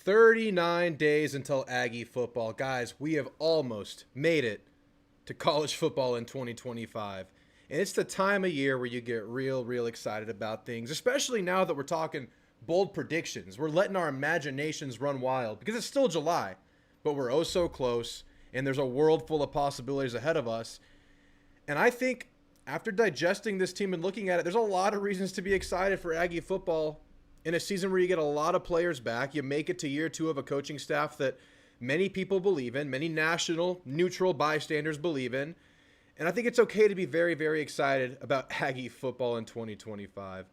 39 days until Aggie football. Guys, we have almost made it to college football in 2025. And it's the time of year where you get real excited about things, especially now that we're talking bold predictions. We're letting our imaginations run wild because it's still July, but we're oh so close, and there's a world full of possibilities ahead of us. And I think after digesting this team and looking at it, there's a lot of reasons to be excited for Aggie football in a season where you get a lot of players back. You make it to year two of a coaching staff that many people believe in, many national, neutral bystanders believe in. And I think it's okay to be very excited about Aggie football in 2025.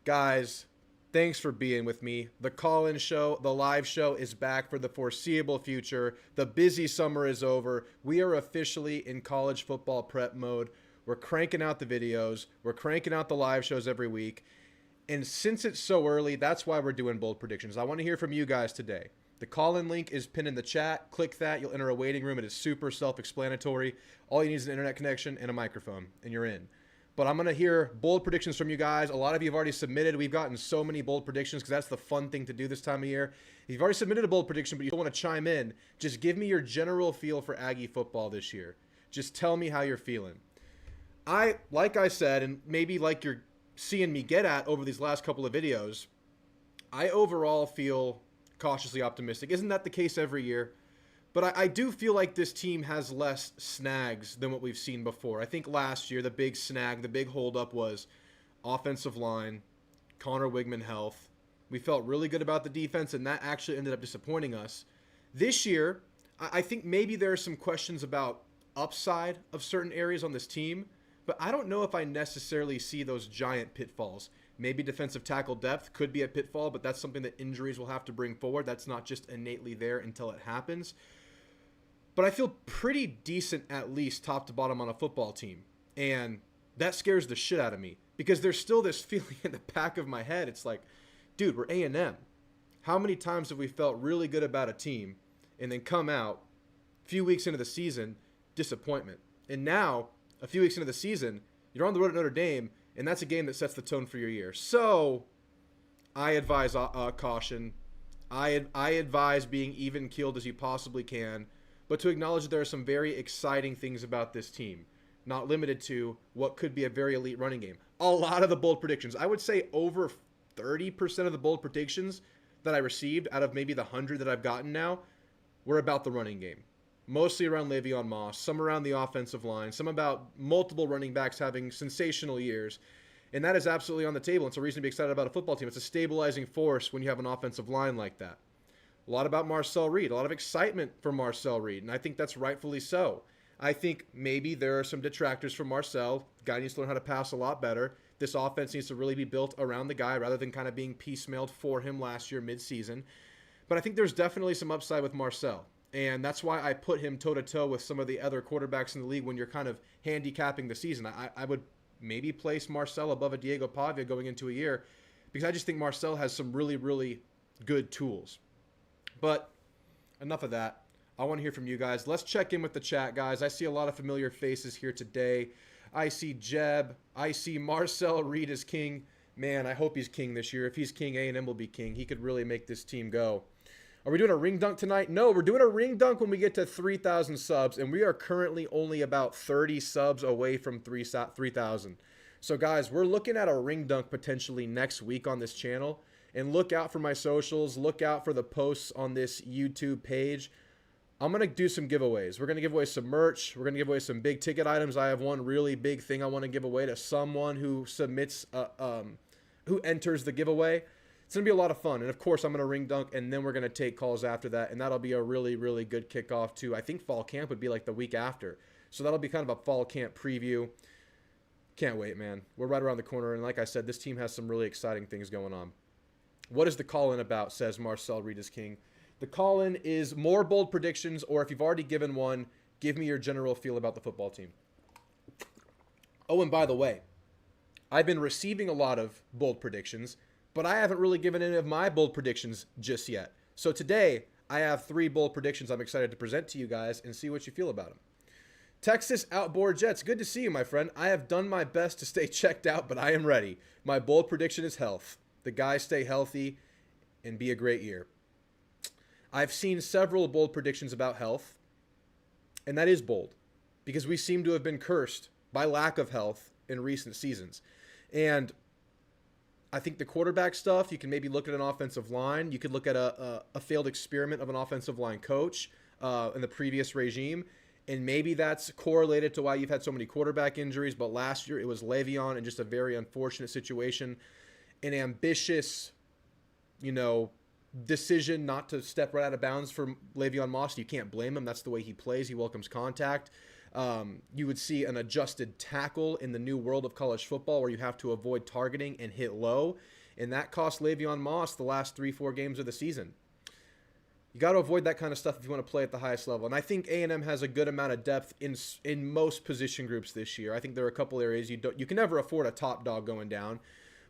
Guys, thanks for being with me. The call-in show, the live show is back for the foreseeable future. The busy summer is over. We are officially in college football prep mode. We're cranking out the videos. We're cranking out the live shows every week. And since it's so early, that's why we're doing bold predictions. I want to hear from you guys today. The call-in link is pinned in the chat. Click that. You'll enter a waiting room. It is super self-explanatory. All you need is an internet connection and a microphone, and you're in. But I'm going to hear bold predictions from you guys. A lot of you have already submitted. We've gotten so many bold predictions because that's the fun thing to do this time of year. If you've already submitted a bold prediction, but you don't want to chime in, just give me your general feel for Aggie football this year. Just tell me how you're feeling. Like I said, and maybe like you're seeing me get at over these last couple of videos, I overall feel cautiously optimistic. Isn't that the case every year? But I do feel like this team has less snags than what we've seen before. I think last year the big snag, the big holdup was offensive line, Connor Wigman health. We felt really good about the defense, and that actually ended up disappointing us. This year, I think maybe there are some questions about upside of certain areas on this team, but I don't know if I necessarily see those giant pitfalls. Maybe defensive tackle depth could be a pitfall, but that's something that injuries will have to bring forward. That's not just innately there until it happens. But I feel pretty decent, at least top to bottom, on a football team. And that scares the shit out of me because there's still this feeling in the back of my head. It's like, dude, we're A&M. How many times have we felt really good about a team and then come out a few weeks into the season, disappointment? And now, a few weeks into the season, you're on the road at Notre Dame, and that's a game that sets the tone for your year. So I advise caution. I advise being even-keeled as you possibly can, but to acknowledge that there are some very exciting things about this team, not limited to what could be a very elite running game. A lot of the bold predictions, I would say over 30% of the bold predictions that I received out of maybe the 100 that I've gotten now were about the running game. Mostly around Le'Veon Moss, some around the offensive line, some about multiple running backs having sensational years. And that is absolutely on the table. It's a reason to be excited about a football team. It's a stabilizing force when you have an offensive line like that. A lot about Marcel Reed, a lot of excitement for Marcel Reed, and I think that's rightfully so. I think maybe there are some detractors from Marcel. Guy needs to learn how to pass a lot better. This offense needs to really be built around the guy rather than kind of being piecemealed for him last year mid-season. But I think there's definitely some upside with Marcel. And that's why I put him toe-to-toe with some of the other quarterbacks in the league when you're kind of handicapping the season. I would maybe place Marcel above a Diego Pavia going into a year because I just think Marcel has some really good tools. But enough of that. I want to hear from you guys. Let's check in with the chat, guys. I see a lot of familiar faces here today. I see Jeb. I see Marcel Reed is king. Man, I hope he's king this year. If he's king, A&M will be king. He could really make this team go. Are we doing a ring dunk tonight? No, we're doing a ring dunk when we get to 3,000 subs, and we are currently only about 30 subs away from 3,000. So, guys, we're looking at a ring dunk potentially next week on this channel, and look out for my socials. Look out for the posts on this YouTube page. I'm going to do some giveaways. We're going to give away some merch. We're going to give away some big ticket items. I have one really big thing I want to give away to someone who submits, who enters the giveaway. It's going to be a lot of fun. And, of course, I'm going to ring dunk, and then we're going to take calls after that. And that'll be a really good kickoff, too. I think fall camp would be like the week after. So that'll be kind of a fall camp preview. Can't wait, man. We're right around the corner. And like I said, this team has some really exciting things going on. What is the call-in about, says Marcel Reed is king. The call-in is more bold predictions, or if you've already given one, give me your general feel about the football team. Oh, and by the way, I've been receiving a lot of bold predictions, but I haven't really given any of my bold predictions just yet. So today, I have 3 bold predictions I'm excited to present to you guys and see what you feel about them. Texas Outboard Jets, good to see you, my friend. I have done my best to stay checked out, but I am ready. My bold prediction is health. The guys stay healthy and be a great year. I've seen several bold predictions about health, and that is bold because we seem to have been cursed by lack of health in recent seasons. And I think the quarterback stuff, you can maybe look at an offensive line. You could look at a failed experiment of an offensive line coach in the previous regime. And maybe that's correlated to why you've had so many quarterback injuries. But last year it was Le'Veon and just a very unfortunate situation. An ambitious, decision not to step right out of bounds for Le'Veon Moss. You can't blame him. That's the way he plays. He welcomes contact. You would see an adjusted tackle in the new world of college football where you have to avoid targeting and hit low. And that cost Le'Veon Moss the last 3-4 games of the season. You got to avoid that kind of stuff if you want to play at the highest level. And I think A&M has a good amount of depth in most position groups this year. I think there are a couple areas you can never afford a top dog going down.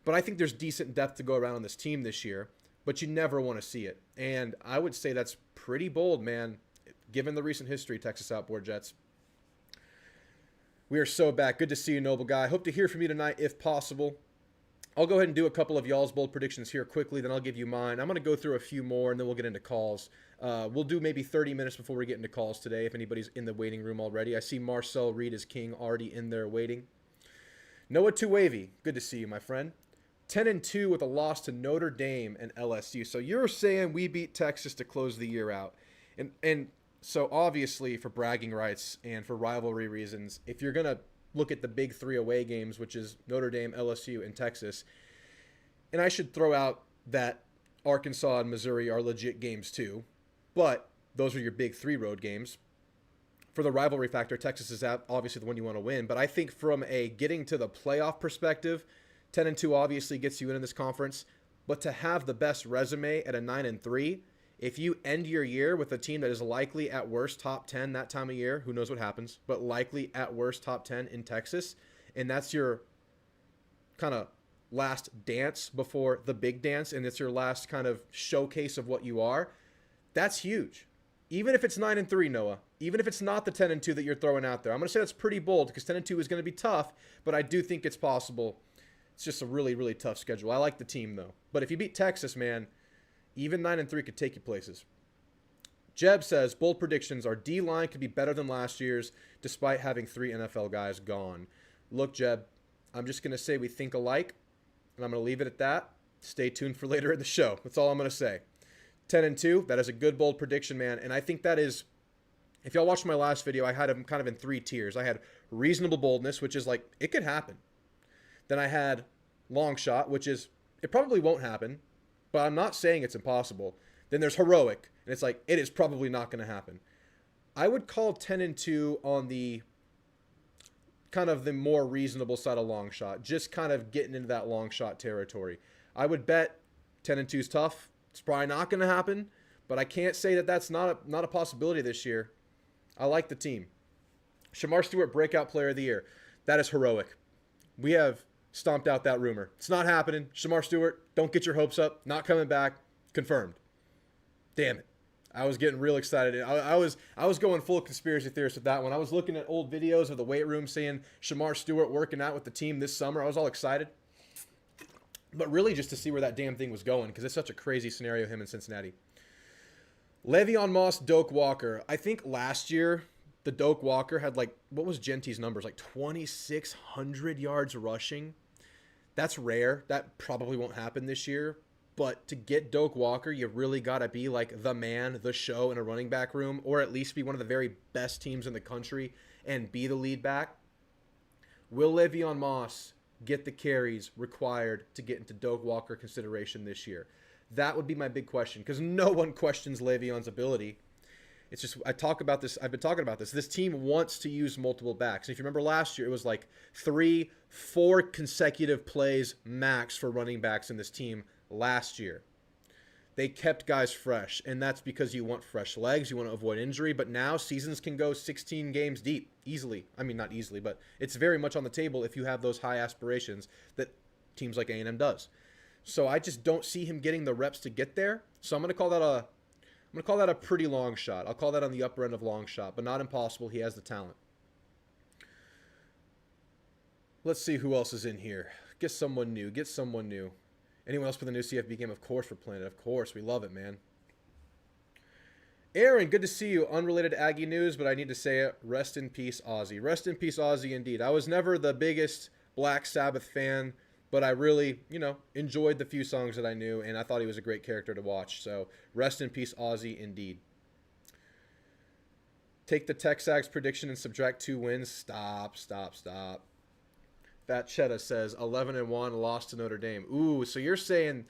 But I think there's decent depth to go around on this team this year. But you never want to see it. And I would say that's pretty bold, man, given the recent history, Texas Outboard Jets. We are so back. Good to see you, Noble Guy. Hope to hear from you tonight if possible. I'll go ahead and do a couple of y'all's bold predictions here quickly, then I'll give you mine. I'm going to go through a few more, and then we'll get into calls. We'll do maybe 30 minutes before we get into calls today, if anybody's in the waiting room already. I see Marcel Reed is King already in there waiting. Noah Tuwavy, good to see you, my friend. 10-2 with a loss to Notre Dame and LSU. So you're saying we beat Texas to close the year out. And so obviously for bragging rights and for rivalry reasons, if you're going to look at the big three away games, which is Notre Dame, LSU, and Texas, and I should throw out that Arkansas and Missouri are legit games too, but those are your big three road games. For the rivalry factor, Texas is obviously the one you want to win, but I think from a getting to the playoff perspective, 10-2 obviously gets you into this conference, but to have the best resume at a 9-3, if you end your year with a team that is likely at worst top 10 that time of year, who knows what happens, but likely at worst top 10 in Texas, and that's your kind of last dance before the big dance, and it's your last kind of showcase of what you are, that's huge. Even if it's 9-3, Noah, even if it's not the 10-2 that you're throwing out there, I'm going to say that's pretty bold because 10-2 is going to be tough, but I do think it's possible. It's just a really, really tough schedule. I like the team, though. But if you beat Texas, man, even 9-3 could take you places. Jeb says, bold predictions, our D-line could be better than last year's despite having 3 NFL guys gone. Look, Jeb, I'm just going to say we think alike, and I'm going to leave it at that. Stay tuned for later in the show. That's all I'm going to say. 10-2, that is a good, bold prediction, man. And I think that is, if y'all watched my last video, I had them kind of in 3 tiers. I had reasonable boldness, which is like, it could happen. Then I had long shot, which is, it probably won't happen, but I'm not saying it's impossible. Then there's heroic, and it's like, it is probably not going to happen. I would call 10-2 on the kind of the more reasonable side of long shot, just kind of getting into that long shot territory. I would bet 10-2 is tough. It's probably not going to happen, but I can't say that that's not a possibility this year. I like the team. Shamar Stewart, breakout player of the year. That is heroic. We have stomped out that rumor. It's not happening. Shamar Stewart, don't get your hopes up. Not coming back. Confirmed. Damn it. I was getting real excited. I was going full conspiracy theorist with that one. I was looking at old videos of the weight room saying Shamar Stewart working out with the team this summer. I was all excited. But really just to see where that damn thing was going because it's such a crazy scenario, him in Cincinnati. Le'Veon Moss, Doak Walker. I think last year the Doak Walker had what was Genty's numbers? 2,600 yards rushing. That's rare. That probably won't happen this year. But to get Doak Walker, you really got to be the man, the show in a running back room, or at least be one of the very best teams in the country and be the lead back. Will Le'Veon Moss get the carries required to get into Doak Walker consideration this year? That would be my big question because no one questions Le'Veon's ability. It's just, I've been talking about this. This team wants to use multiple backs. If you remember last year, it was 3-4 consecutive plays max for running backs in this team last year. They kept guys fresh, and that's because you want fresh legs. You want to avoid injury, but now seasons can go 16 games deep easily. I mean, not easily, but it's very much on the table if you have those high aspirations that teams like A&M does. So I just don't see him getting the reps to get there. So I'm going to call that a pretty long shot. I'll call that on the upper end of long shot, but not impossible. He has the talent. Let's see who else is in here. Get someone new. Anyone else for the new CFB game? Of course we're playing it. Of course. We love it, man. Aaron, good to see you. Unrelated Aggie news, but I need to say it. Rest in peace, Ozzy. Rest in peace, Ozzy, indeed. I was never the biggest Black Sabbath fan, but I really, enjoyed the few songs that I knew, and I thought he was a great character to watch. So, rest in peace, Ozzy, indeed. Take the Texags prediction and subtract 2 wins. Stop, stop, stop. Fat Cheddar says 11-1, lost to Notre Dame. Ooh, so you're saying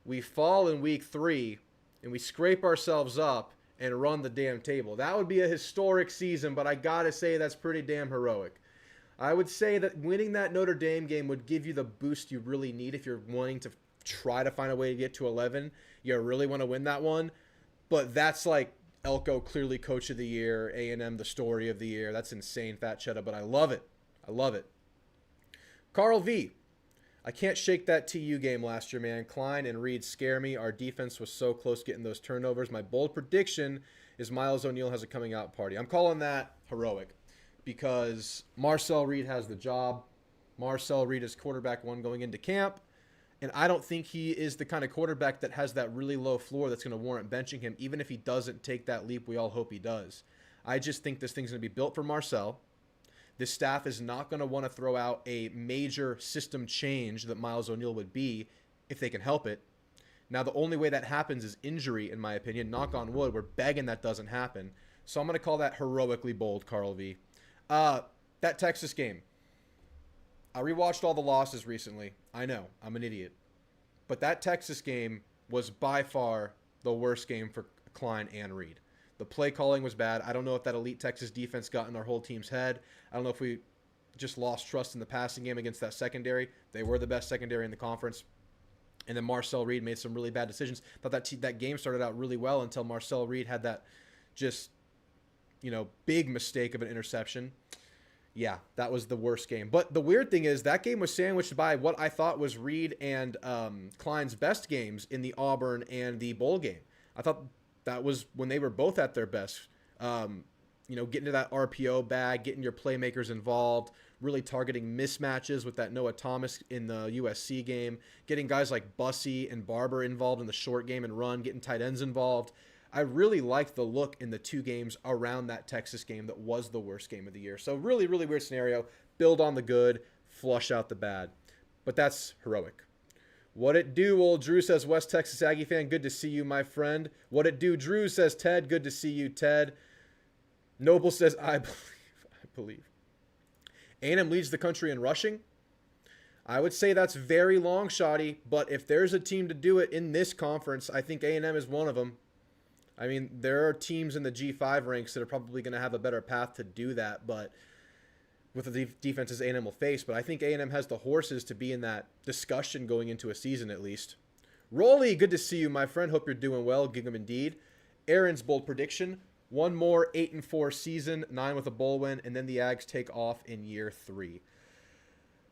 we fall in week 3 and we scrape ourselves up and run the damn table. That would be a historic season, but I gotta say that's pretty damn heroic. I would say that winning that Notre Dame game would give you the boost you really need if you're wanting to try to find a way to get to 11. You really want to win that one, but that's like Elko clearly coach of the year, A&M the story of the year. That's insane, Fat Cheddar, but I love it. I love it. Carl V. I can't shake that TU game last year, man. Klein and Reed scare me. Our defense was so close getting those turnovers. My bold prediction is Miles O'Neill has a coming out party. I'm calling that heroic because Marcel Reed has the job. Marcel Reed is quarterback 1 going into camp, and I don't think he is the kind of quarterback that has that really low floor that's going to warrant benching him, even if he doesn't take that leap we all hope he does. I just think this thing's going to be built for Marcel. This staff is not going to want to throw out a major system change that Miles O'Neill would be if they can help it. Now, the only way that happens is injury, in my opinion. Knock on wood. We're begging that doesn't happen. So I'm going to call that heroically bold, Carl V. That Texas game. I rewatched all the losses recently. I know. I'm an idiot. But that Texas game was by far the worst game for Klein and Reed. The play calling was bad. I don't know if that elite Texas defense got in our whole team's head. I don't know if we just lost trust in the passing game against that secondary. They were the best secondary in the conference. And then Marcel Reed made some really bad decisions. Thought that game started out really well until Marcel Reed had that just, big mistake of an interception. Yeah, that was the worst game. But the weird thing is that game was sandwiched by what I thought was Reed and Klein's best games in the Auburn and the bowl game. I thought that was when they were both at their best. Getting to that RPO bag, getting your playmakers involved, really targeting mismatches with that Noah Thomas in the USC game, getting guys like Bussey and Barber involved in the short game and run, getting tight ends involved. I really liked the look in the 2 games around that Texas game that was the worst game of the year. So really, really weird scenario. Build on the good, flush out the bad. But that's heroic. What it do, old Drew says, West Texas Aggie fan, good to see you, my friend. What it do, Drew says, Ted, good to see you, Ted. Noble says, I believe. A&M leads the country in rushing. I would say that's very long shotty, but if there's a team to do it in this conference, I think A&M is one of them. I mean, there are teams in the G5 ranks that are probably going to have a better path to do that, but with the defenses A&M will face. But I think A&M has the horses to be in that discussion going into a season at least. Rolly, good to see you, my friend. Hope you're doing well. Gingham indeed. Aaron's bold prediction. One more 8-4 season, 9 with a bowl win, and then the Ags take off in year 3.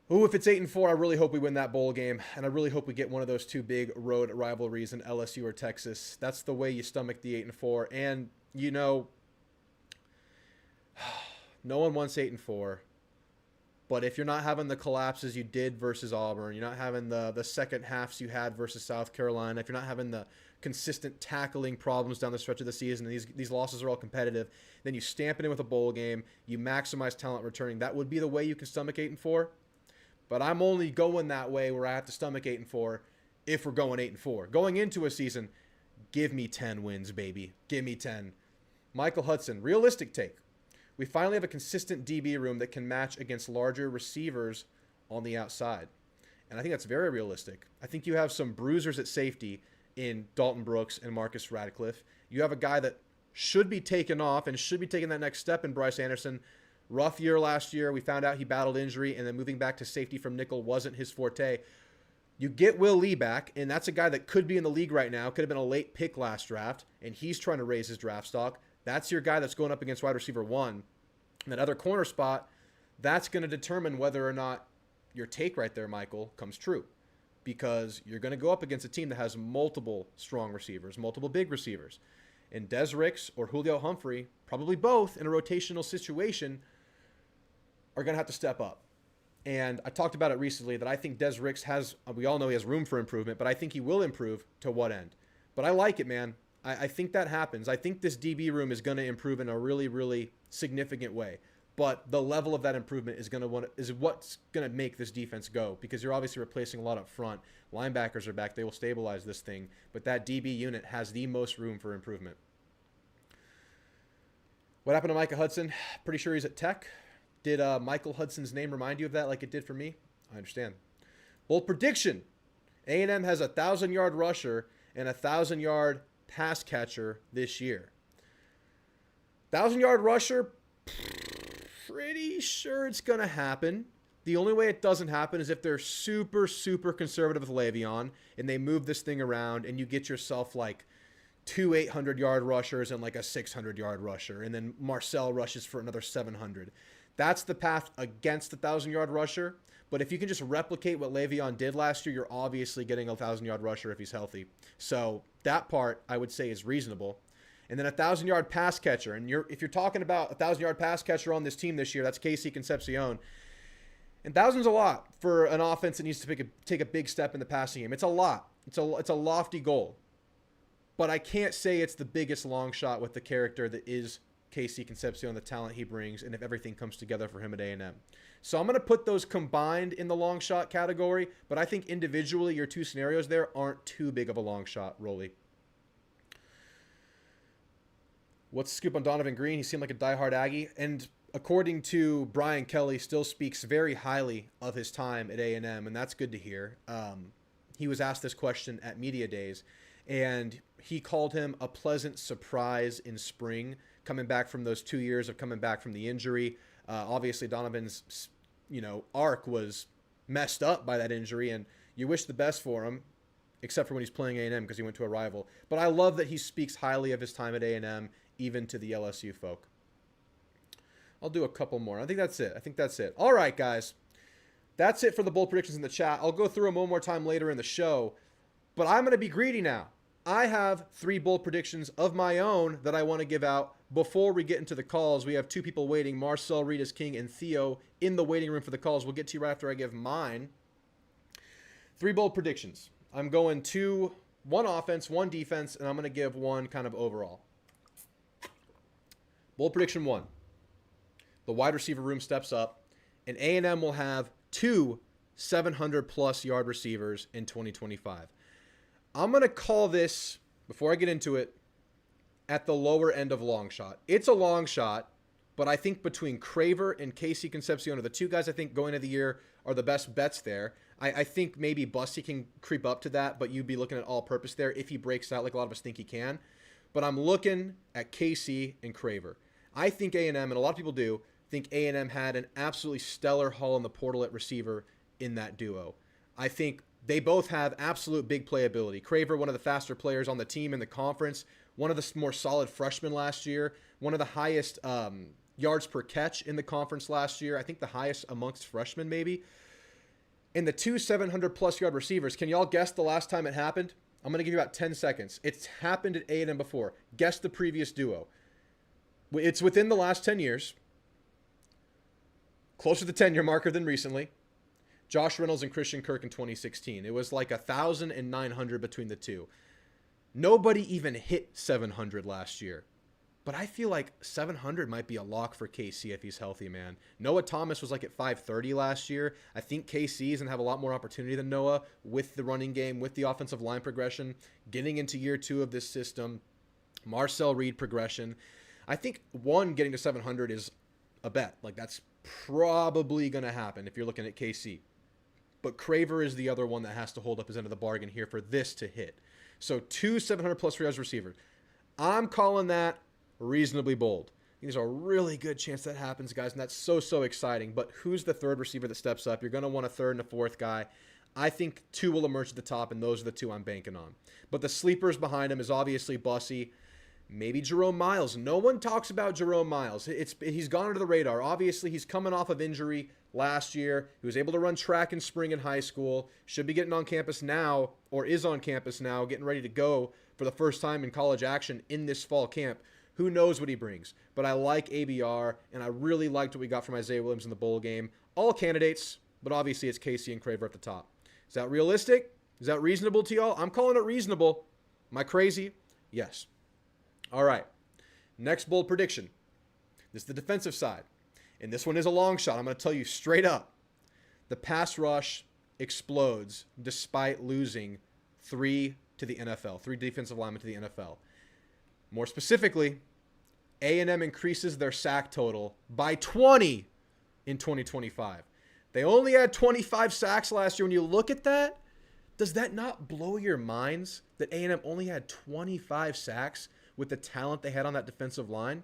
Ooh, if it's 8-4, I really hope we win that bowl game, and I really hope we get one of those 2 big road rivalries in LSU or Texas. That's the way you stomach the 8-4, and no one wants 8-4. But if you're not having the collapses you did versus Auburn, you're not having the second halves you had versus South Carolina, if you're not having the consistent tackling problems down the stretch of the season, and these losses are all competitive, then you stamp it in with a bowl game, you maximize talent returning. That would be the way you can stomach 8-4. But I'm only going that way where I have to stomach 8-4 if we're going 8-4. Going into a season, give me 10 wins, baby. Give me 10. Michael Hudson, realistic take. We finally have a consistent DB room that can match against larger receivers on the outside. And I think that's very realistic. I think you have some bruisers at safety in Dalton Brooks and Marcus Radcliffe. You have a guy that should be taken off and should be taking that next step in Bryce Anderson. Rough year last year. We found out he battled injury, and then moving back to safety from nickel wasn't his forte. You get Will Lee back, and that's a guy that could be in the league right now, could have been a late pick last draft, and he's trying to raise his draft stock. That's your guy that's going up against wide receiver 1. And that other corner spot, that's going to determine whether or not your take right there, Michael, comes true. Because you're going to go up against a team that has multiple strong receivers, multiple big receivers. And Des Ricks or Julio Humphrey, probably both in a rotational situation, are going to have to step up. And I talked about it recently that I think Des Ricks we all know he has room for improvement, but I think he will improve to what end? But I like it, man. I think that happens. I think this DB room is going to improve in a really, really significant way. But the level of that improvement is what's going to make this defense go, because you're obviously replacing a lot up front. Linebackers are back. They will stabilize this thing. But that DB unit has the most room for improvement. What happened to Micah Hudson? Pretty sure he's at Tech. Did Michael Hudson's name remind you of that like it did for me? I understand. Bold prediction. A&M has a 1,000-yard rusher and a 1,000-yard pass catcher this year. 1,000-yard rusher, pretty sure it's going to happen. The only way it doesn't happen is if they're super, super conservative with Le'Veon and they move this thing around and you get yourself like 2 800-yard rushers and like a 600-yard rusher, and then Marcel rushes for another 700. That's the path against the 1,000-yard rusher. But if you can just replicate what Le'Veon did last year, you're obviously getting a 1,000-yard rusher if he's healthy. So that part, I would say, is reasonable. And then a 1,000-yard pass catcher. And if you're talking about a 1,000-yard pass catcher on this team this year, that's Casey Concepcion. And 1,000's a lot for an offense that needs to take a big step in the passing game. It's a lot. It's a lofty goal. But I can't say it's the biggest long shot with the character that is Casey Concepcion, the talent he brings, and if everything comes together for him at A&M. So I'm going to put those combined in the long shot category, but I think individually your two scenarios there aren't too big of a long shot, Rolly. What's the scoop on Donovan Green? He seemed like a diehard Aggie, and according to Brian Kelly, still speaks very highly of his time at A&M, and that's good to hear. He was asked this question at Media Days, and he called him a pleasant surprise in spring, coming back from those 2 years of coming back from the injury. Obviously, Donovan's, arc was messed up by that injury, and you wish the best for him, except for when he's playing A&M because he went to a rival. But I love that he speaks highly of his time at A&M, even to the LSU folk. I'll do a couple more. I think that's it. All right, guys. That's it for the bold predictions in the chat. I'll go through them one more time later in the show, but I'm going to be greedy now. I have 3 bold predictions of my own that I want to give out. Before we get into the calls, we have 2 people waiting, Marcel, Rita's King, and Theo in the waiting room for the calls. We'll get to you right after I give mine. 3 bold predictions. I'm going 2, 1 offense, 1 defense, and I'm going to give 1 kind of overall. Bold prediction 1. The wide receiver room steps up, and A&M will have 2 700-plus yard receivers in 2025. I'm going to call this, before I get into it, at the lower end of long shot. It's a long shot, but I think between Craver and Casey Concepcion are the 2 guys I think going into the year are the best bets there. I think maybe Bussy can creep up to that, but you'd be looking at all-purpose there if he breaks out like a lot of us think he can. But I'm looking at Casey and Craver. I think A&M, and a lot of people do, think A&M had an absolutely stellar haul in the portal at receiver in that duo. I think they both have absolute big playability. Craver, one of the faster players on the team in the conference, one of the more solid freshmen last year, one of the highest yards per catch in the conference last year. I think the highest amongst freshmen maybe. And the 2 700-plus yard receivers, can y'all guess the last time it happened? I'm going to give you about 10 seconds. It's happened at A&M before. Guess the previous duo. It's within the last 10 years. Closer to the 10-year marker than recently. Josh Reynolds and Christian Kirk in 2016. It was like 1,000 and 900 between the two. Nobody even hit 700 last year. But I feel like 700 might be a lock for KC if he's healthy, man. Noah Thomas was like at 530 last year. I think KC is going to have a lot more opportunity than Noah with the running game, with the offensive line progression, getting into year 2 of this system, Marcel Reed progression. I think getting to 700 is a bet. Like that's probably going to happen if you're looking at KC. But Craver is the other one that has to hold up his end of the bargain here for this to hit. So 2 700-plus yards receivers. I'm calling that reasonably bold. There's a really good chance that happens, guys, and that's so exciting. But who's the third receiver that steps up? You're going to want a third and a fourth guy. I think 2 will emerge at the top, and those are the 2 I'm banking on. But the sleepers behind him is obviously Bussy, maybe Jerome Miles. No one talks about Jerome Miles. He's gone under the radar. Obviously, he's coming off of injury last year. He was able to run track in spring in high school. Should be getting on campus now, or is on campus now, getting ready to go for the first time in college action in this fall camp. Who knows what he brings? But I like ABR, and I really liked what we got from Isaiah Williams in the bowl game. All candidates, but obviously it's Casey and Craver at the top. Is that realistic? Is that reasonable to y'all? I'm calling it reasonable. Am I crazy? Yes. All right. Next bold prediction. This is the defensive side. And this one is a long shot. I'm going to tell you straight up. The pass rush explodes despite losing three defensive linemen to the NFL. More specifically, A&M increases their sack total by 20 in 2025. They only had 25 sacks last year. When you look at that, does that not blow your minds that A&M only had 25 sacks with the talent they had on that defensive line?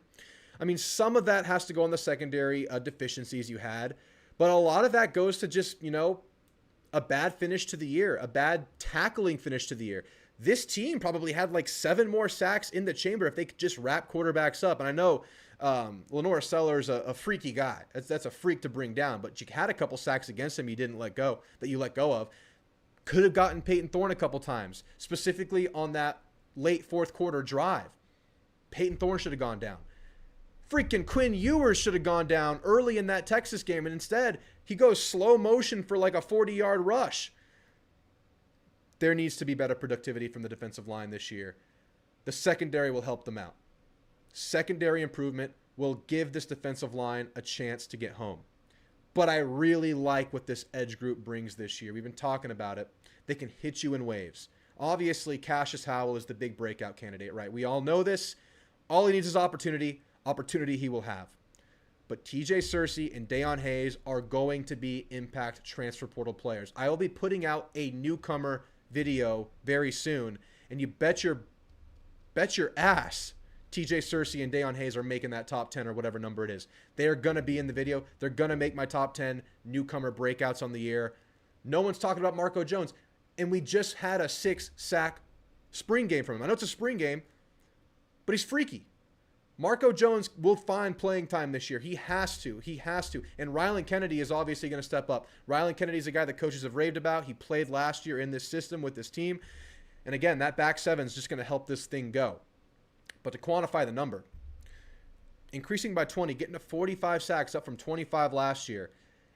I mean, some of that has to go on the secondary deficiencies you had, but a lot of that goes to just, a bad finish to the year, a bad tackling finish to the year. This team probably had like 7 more sacks in the chamber if they could just wrap quarterbacks up. And I know Lenore Seller's a freaky guy. That's a freak to bring down, but you had a couple sacks against him that you let go of. Could have gotten Peyton Thorne a couple times, specifically on that late fourth quarter drive. Peyton Thorne should have gone down. Freaking Quinn Ewers should have gone down early in that Texas game, and instead he goes slow motion for like a 40-yard rush. There needs to be better productivity from the defensive line this year. The secondary will help them out. Secondary improvement will give this defensive line a chance to get home. But I really like what this edge group brings this year. We've been talking about it. They can hit you in waves. Obviously, Cassius Howell is the big breakout candidate, right? We all know this. All he needs is opportunity. Opportunity he will have. But TJ Searcy and Deion Hayes are going to be impact transfer portal players. I will be putting out a newcomer video very soon, and you bet your ass TJ Searcy and Deion Hayes are making that top 10 or whatever number it is. They are going to be in the video. They're going to make my top 10 newcomer breakouts on the year. No one's talking about Marco Jones, and we just had a 6-sack spring game from him. I know it's a spring game, but he's freaky. Marco Jones will find playing time this year. He has to. And Rylan Kennedy is obviously going to step up. Rylan Kennedy is a guy that coaches have raved about. He played last year in this system with this team. And again, that back seven is just going to help this thing go. But to quantify the number, increasing by 20, getting to 45 sacks up from 25 last year,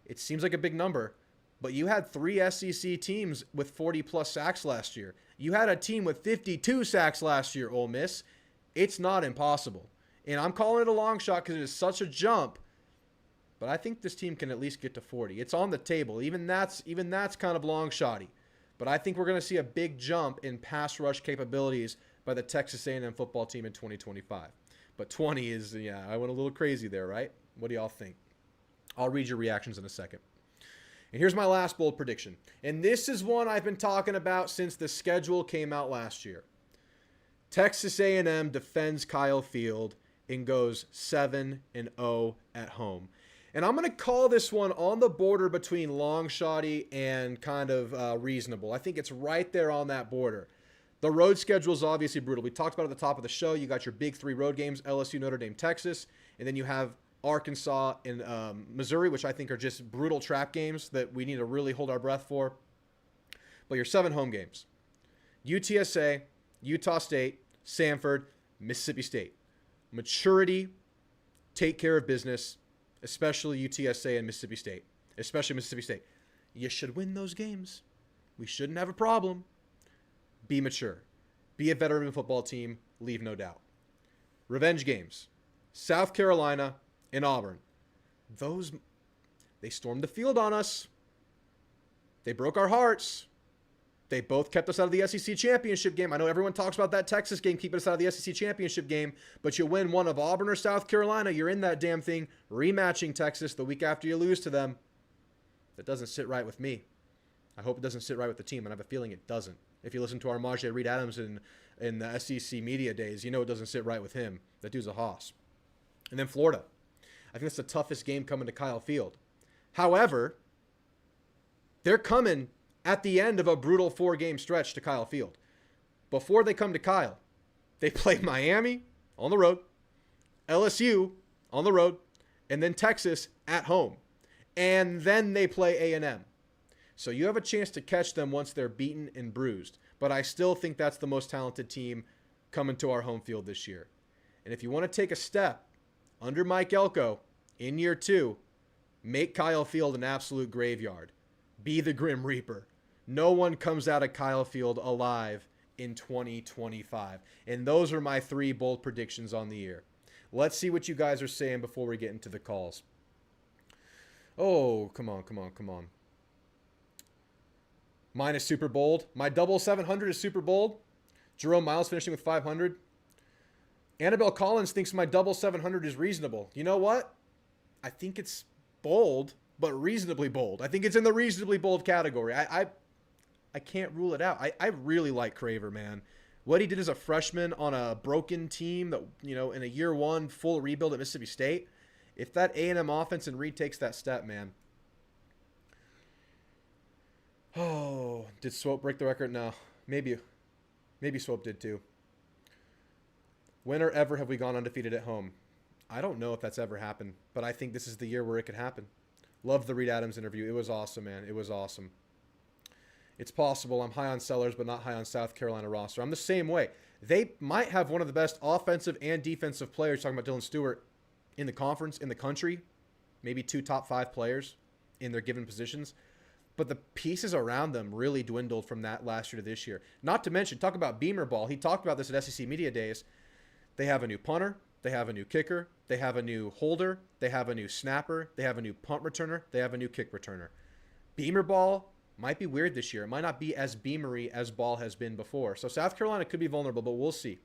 it seems like a big number. But you had 3 SEC teams with 40-plus sacks last year. You had a team with 52 sacks last year, Ole Miss. It's not impossible. And I'm calling it a long shot because it is such a jump. But I think this team can at least get to 40. It's on the table. Even that's kind of long shotty. But I think we're going to see a big jump in pass rush capabilities by the Texas A&M football team in 2025. But 20 is, I went a little crazy there, right? What do y'all think? I'll read your reactions in a second. And here's my last bold prediction. And this is one I've been talking about since the schedule came out last year. Texas A&M defends Kyle Field and goes 7-0 at home. And I'm going to call this one on the border between long shotty and kind of reasonable. I think it's right there on that border. The road schedule is obviously brutal. We talked about it at the top of the show. You got your big 3 road games, LSU, Notre Dame, Texas. And then you have Arkansas and Missouri, which I think are just brutal trap games that we need to really hold our breath for. But your 7 home games: UTSA, Utah State, Samford, Mississippi State. Maturity, take care of business, especially UTSA and Mississippi State. Especially Mississippi State. You should win those games. We shouldn't have a problem. Be mature. Be a veteran football team. Leave no doubt. Revenge games: South Carolina and Auburn. They stormed the field on us. They broke our hearts. They both kept us out of the SEC championship game. I know everyone talks about that Texas game keeping us out of the SEC championship game, but you win one of Auburn or South Carolina, you're in that damn thing, rematching Texas the week after you lose to them. That doesn't sit right with me. I hope it doesn't sit right with the team, and I have a feeling it doesn't. If you listen to our Marjay Reed Adams in the SEC media days, you know it doesn't sit right with him. That dude's a hoss. And then Florida. I think that's the toughest game coming to Kyle Field. However, they're coming at the end of a brutal 4-game stretch to Kyle Field. Before they come to Kyle, they play Miami on the road, LSU on the road, and then Texas at home. And then they play A&M. So you have a chance to catch them once they're beaten and bruised. But I still think that's the most talented team coming to our home field this year. And if you want to take a step under Mike Elko in year 2, make Kyle Field an absolute graveyard. Be the Grim Reaper. No one comes out of Kyle Field alive in 2025. And those are my 3 bold predictions on the year. Let's see what you guys are saying before we get into the calls. Oh, come on. Mine is super bold. My double 700 is super bold. Jerome Miles finishing with 500. Annabelle Collins thinks my double 700 is reasonable. You know what? I think it's bold, but reasonably bold. I think it's in the reasonably bold category. I can't rule it out. I really like Craver, man. What he did as a freshman on a broken team that, in a year 1 full rebuild at Mississippi State. If that A&M offense and Reed takes that step, man. Oh, did Swope break the record? No. Maybe Swope did too. When or ever have we gone undefeated at home? I don't know if that's ever happened, but I think this is the year where it could happen. Love the Reed Adams interview. It was awesome, man. It was awesome. It's possible. I'm high on Sellers, but not high on South Carolina roster. I'm the same way. They might have one of the best offensive and defensive players, talking about Dylan Stewart, in the conference, in the country. Maybe 2 top 5 players in their given positions. But the pieces around them really dwindled from that last year to this year. Not to mention, talk about Beamer ball. He talked about this at SEC Media Days. They have a new punter. They have a new kicker. They have a new holder. They have a new snapper. They have a new punt returner. They have a new kick returner. Beamer ball might be weird this year. It might not be as beamery as ball has been before. So South Carolina could be vulnerable, but we'll see.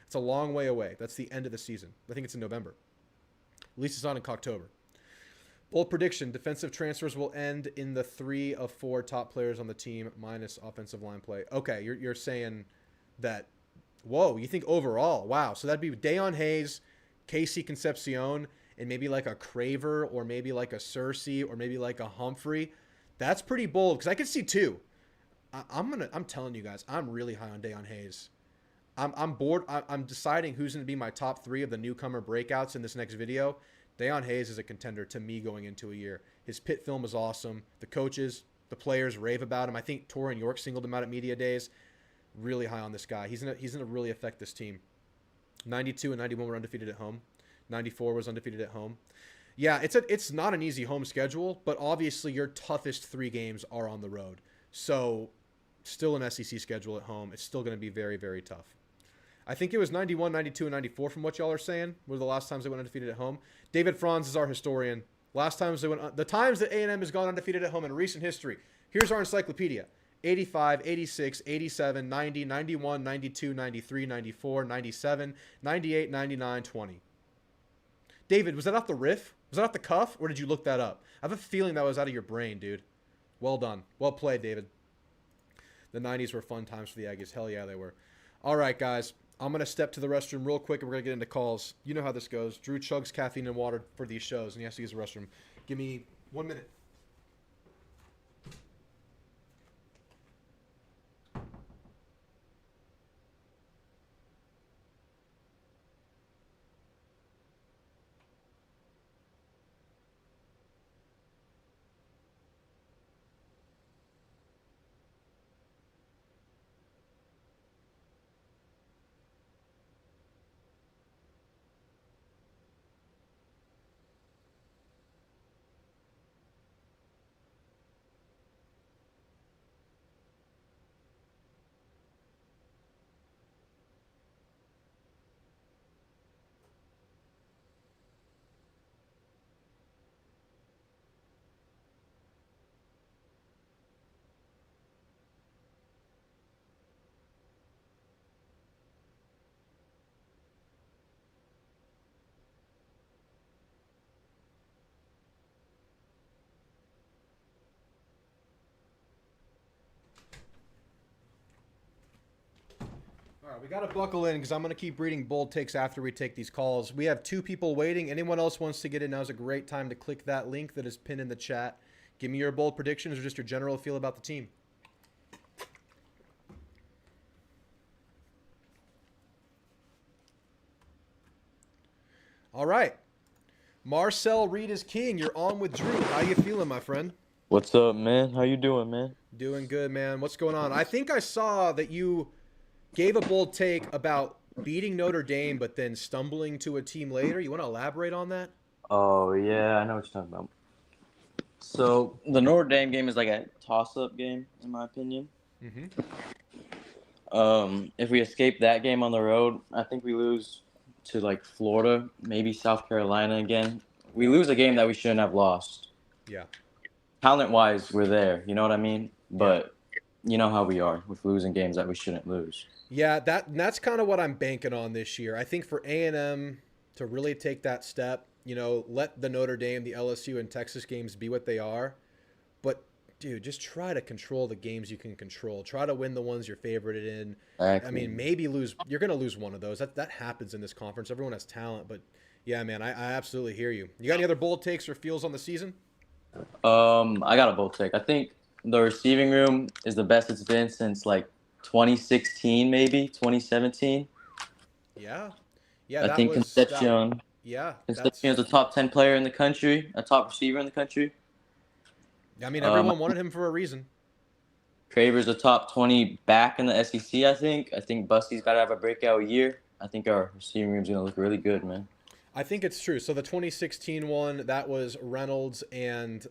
It's a long way away. That's the end of the season. I think it's in November. At least it's not in October. Bold prediction, defensive transfers will end in the 3 of 4 top players on the team minus offensive line play. Okay, you're saying that, whoa, you think overall. Wow, so that'd be Deion Hayes, Casey Concepcion, and maybe like a Craver or maybe like a Cersei or maybe like a Humphrey. That's pretty bold because I could see 2. I'm telling you guys, I'm really high on Deion Hayes. I'm bored. I'm deciding who's going to be my top 3 of the newcomer breakouts in this next video. Deion Hayes is a contender to me going into a year. His Pitt film is awesome. The coaches, the players rave about him. I think Torrin York singled him out at Media Days. Really high on this guy. He's gonna really affect this team. 92 and 91 were undefeated at home. 94 was undefeated at home. Yeah, it's not an easy home schedule, but obviously your toughest 3 games are on the road. So still an SEC schedule at home. It's still going to be very, very tough. I think it was 91, 92, and 94 from what y'all are saying were the last times they went undefeated at home. David Franz is our historian. The times that A&M has gone undefeated at home in recent history. Here's our encyclopedia. 85, 86, 87, 90, 91, 92, 93, 94, 97, 98, 99, 20. David, was that off the riff? Was that off the cuff? Or did you look that up? I have a feeling that was out of your brain, dude. Well done. Well played, David. The 90s were fun times for the Aggies. Hell yeah, they were. All right, guys. I'm going to step to the restroom real quick, and we're going to get into calls. You know how this goes. Drew chugs caffeine and water for these shows, and he has to use the restroom. Give me 1 minute. All right, we got to buckle in because I'm going to keep reading bold takes after we take these calls. We have 2 people waiting. Anyone else wants to get in, now's a great time to click that link that is pinned in the chat. Give me your bold predictions or just your general feel about the team. All right. Marcel Reed is king. You're on with Drew. How you feeling, my friend? What's up, man? How you doing, man? Doing good, man. What's going on? I think I saw that you gave a bold take about beating Notre Dame, but then stumbling to a team later. You want to elaborate on that? Oh, yeah, I know what you're talking about. So, the Notre Dame game is like a toss-up game, in my opinion. Mm-hmm. If we escape that game on the road, I think we lose to like Florida, maybe South Carolina again. We Yeah, lose a game that we shouldn't have lost. yeah, Talent wise, we're there. You know what I mean? yeah. But you know how we are with losing games that we shouldn't lose. Yeah, that's kind of what I'm banking on this year. I think for A&M to really take that step, let the Notre Dame, the LSU, and Texas games be what they are. But dude, just try to control the games you can control. Try to win the ones you're favorited in. I Exactly. mean, maybe lose. You're going to lose one of those. That happens in this conference. Everyone has talent, but yeah, man, I absolutely hear you. You got any other bold takes or feels on the season? I got a bold take. I think the receiving room is the best it's been since like 2016, maybe 2017. Yeah, yeah, I that think was that. Concepcion, Yeah, Concepcion is that's. a top 10 player in the country, a top receiver in the country. I mean, Um, everyone wanted him for a reason. Craver's a top 20 back in the SEC. I think. I think Busty's got to have a breakout year. I think our receiving room's gonna look really good, man. I think it's true. So the 2016 one, that was Reynolds and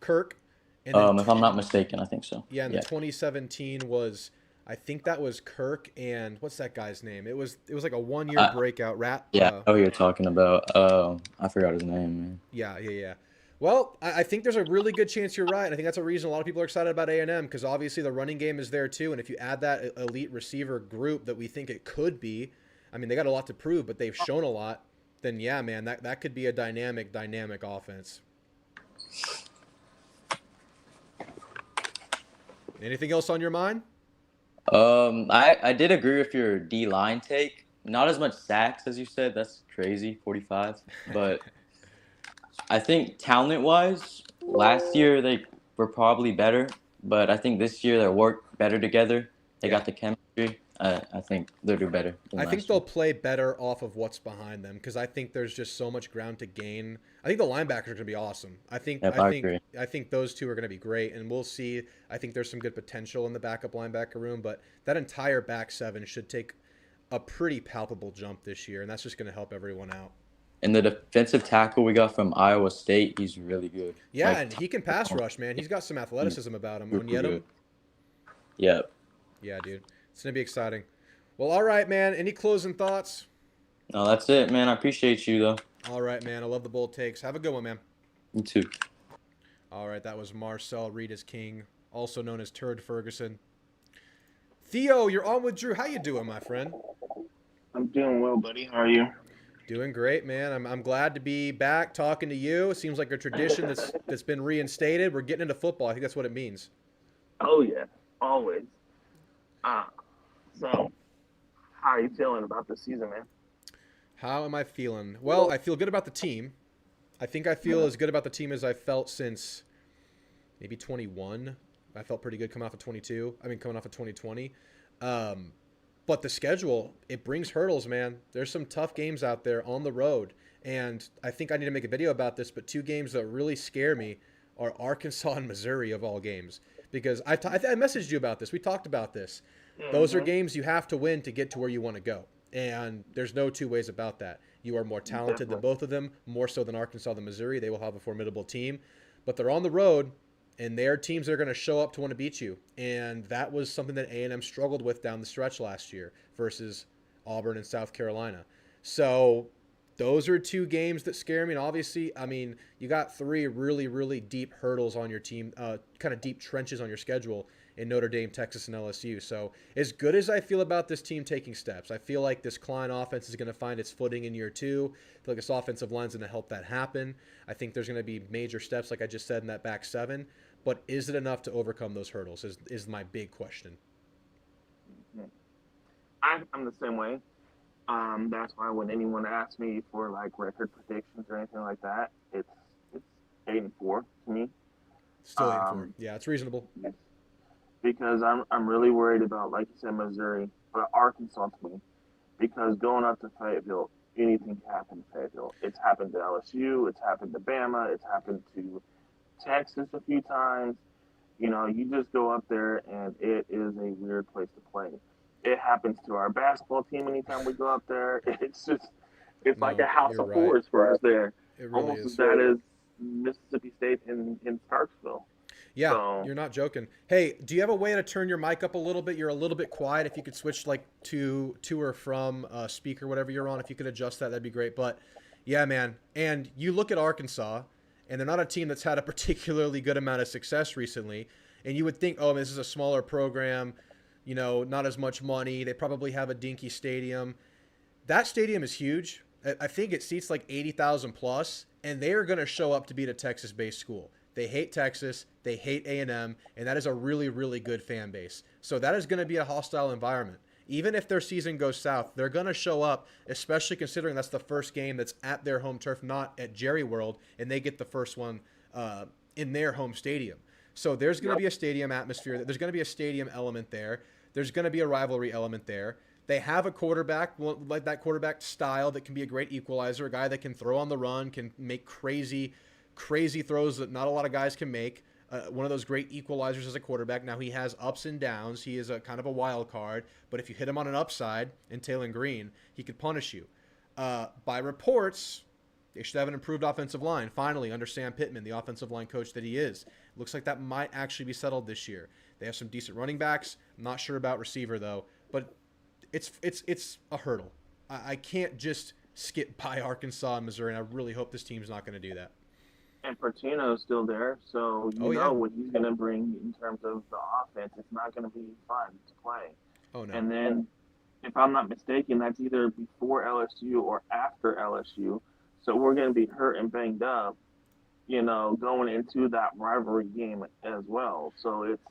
Kirk, and then If I'm not mistaken, I think so. yeah, and the Yeah. 2017 was, I think that was Kirk and what's that guy's name? It was like a 1 year I, breakout rat. yeah, I know who you're talking about. I forgot his name, man. Yeah, yeah, yeah. Well, I think there's a really good chance you're right. I think that's a reason a lot of people are excited about A&M because obviously the running game is there too, and if you add that elite receiver group that we think it could be, I mean they got a lot to prove, but they've shown a lot. Then yeah, man, that could be a dynamic offense. Anything else on your mind? I did agree with your D line take. Not as much sacks as you said. That's crazy, 45. But I think talent wise, last year they were probably better, but I think this year they work better together. They Yeah. got the chemistry. I think they'll do better than I think last they'll year. play better off of what's behind them because I think there's just so much ground to gain. I think the linebackers are going to be awesome. I think Yep, I I think agree. I think those two are going to be great, and we'll see. I think there's some good potential in the backup linebacker room, but that entire back seven should take a pretty palpable jump this year, and that's just going to help everyone out. And the defensive tackle we got from Iowa State, he's really good. Yeah, Like and he can pass rush, man. He's got some he's athleticism about him. super Onyedem, good. Yep. yeah, dude, it's going to be exciting. Well, all right, man. Any closing thoughts? No, that's it, man. I appreciate you though. All right, man. I love the bold takes. Have a good one, man. You too. All right, that was Marcel Reed as King, also known as Turd Ferguson. Theo, you're on with Drew. How you doing, my friend? I'm doing well, buddy. How are you? Doing great, man. I'm glad to be back talking to you. It seems like a tradition that's been reinstated. We're getting into football. I think that's what it means. Oh yeah, always. Uh, so how are you feeling about the season, man? How am I feeling? Well, I feel good about the team. I think I feel as good about the team as I felt since maybe 21. I felt pretty good coming off of 22. I mean, coming off of 2020. Um, but the schedule, it brings hurdles, man. There's some tough games out there on the road. And I think I need to make a video about this, but two games that really scare me are Arkansas and Missouri of all games. Because I messaged you about this. We talked about this. Those are Mm-hmm. games you have to win to get to where you want to go. And there's no two ways about that. You are more talented than Definitely. both of them, more so than Arkansas than Missouri. They will have a formidable team. But they're on the road, and they're teams that are going to show up to want to beat you. And that was something that A&M struggled with down the stretch last year versus Auburn and South Carolina. So those are two games that scare me. And obviously, I mean, you got three really, really deep hurdles on your team, kind of deep trenches on your schedule in Notre Dame, Texas, and LSU. So as good as I feel about this team taking steps, I feel like this Klein offense is going to find its footing in year two. I feel like this offensive line is going to help that happen. I think there's going to be major steps, like I just said, in that back seven. But is it enough to overcome those hurdles is my big question. I'm the same way. That's why when anyone asks me for like record predictions or anything like that, it's 8-4 to me. Still 8-4. Um, Yeah, it's reasonable. it's because I'm really worried about, like you said, Missouri, but Arkansas to me. Because going up to Fayetteville, anything can happen to Fayetteville. It's happened to LSU, it's happened to Bama, it's happened to Texas a few times. You know, you just go up there and it is a weird place to play. It happens to our basketball team anytime we go up there. It's like a No, house you're of right. horrors for us there, It really almost as is. bad as Mississippi State in Starksville. Yeah, So you're not joking. Hey, do you have a way to turn your mic up a little bit? You're a little bit quiet. If you could switch like to or from speaker, whatever you're on, if you could adjust that, that'd be great. But yeah, man. And you look at Arkansas, and they're not a team that's had a particularly good amount of success recently. And you would think, oh, this is a smaller program, not as much money. They probably have a dinky stadium. That stadium is huge. I think it seats like 80,000 plus, and they are going to show up to beat a Texas-based school. They hate Texas, they hate A&M, and that is a really, really good fan base. So that is going to be a hostile environment. Even if their season goes south, they're going to show up, especially considering that's the first game that's at their home turf, not at Jerry World, and they get the first one in their home stadium. So there's going to be a stadium atmosphere. There's going to be a stadium element there. There's going to be a rivalry element there. They have a quarterback, like that quarterback style, that can be a great equalizer, a guy that can throw on the run, can make crazy throws that not a lot of guys can make. One of those great equalizers as a quarterback. Now, he has ups and downs. He is a kind of a wild card. But if you hit him on an upside in Taylon Green, he could punish you. By reports, they should have an improved offensive line, finally, under Sam Pittman, the offensive line coach that he is. Looks like that might actually be settled this year. They have some decent running backs. I'm not sure about receiver, though. But it's a hurdle. I can't just skip by Arkansas and Missouri, and I really hope this team's not going to do that. and Patino's still there, so you know what he's going to bring in terms of the offense. It's not going to be fun to play. Oh no. And then, if I'm not mistaken, that's either before LSU or after LSU. So we're going to be hurt and banged up, going into that rivalry game as well. So it's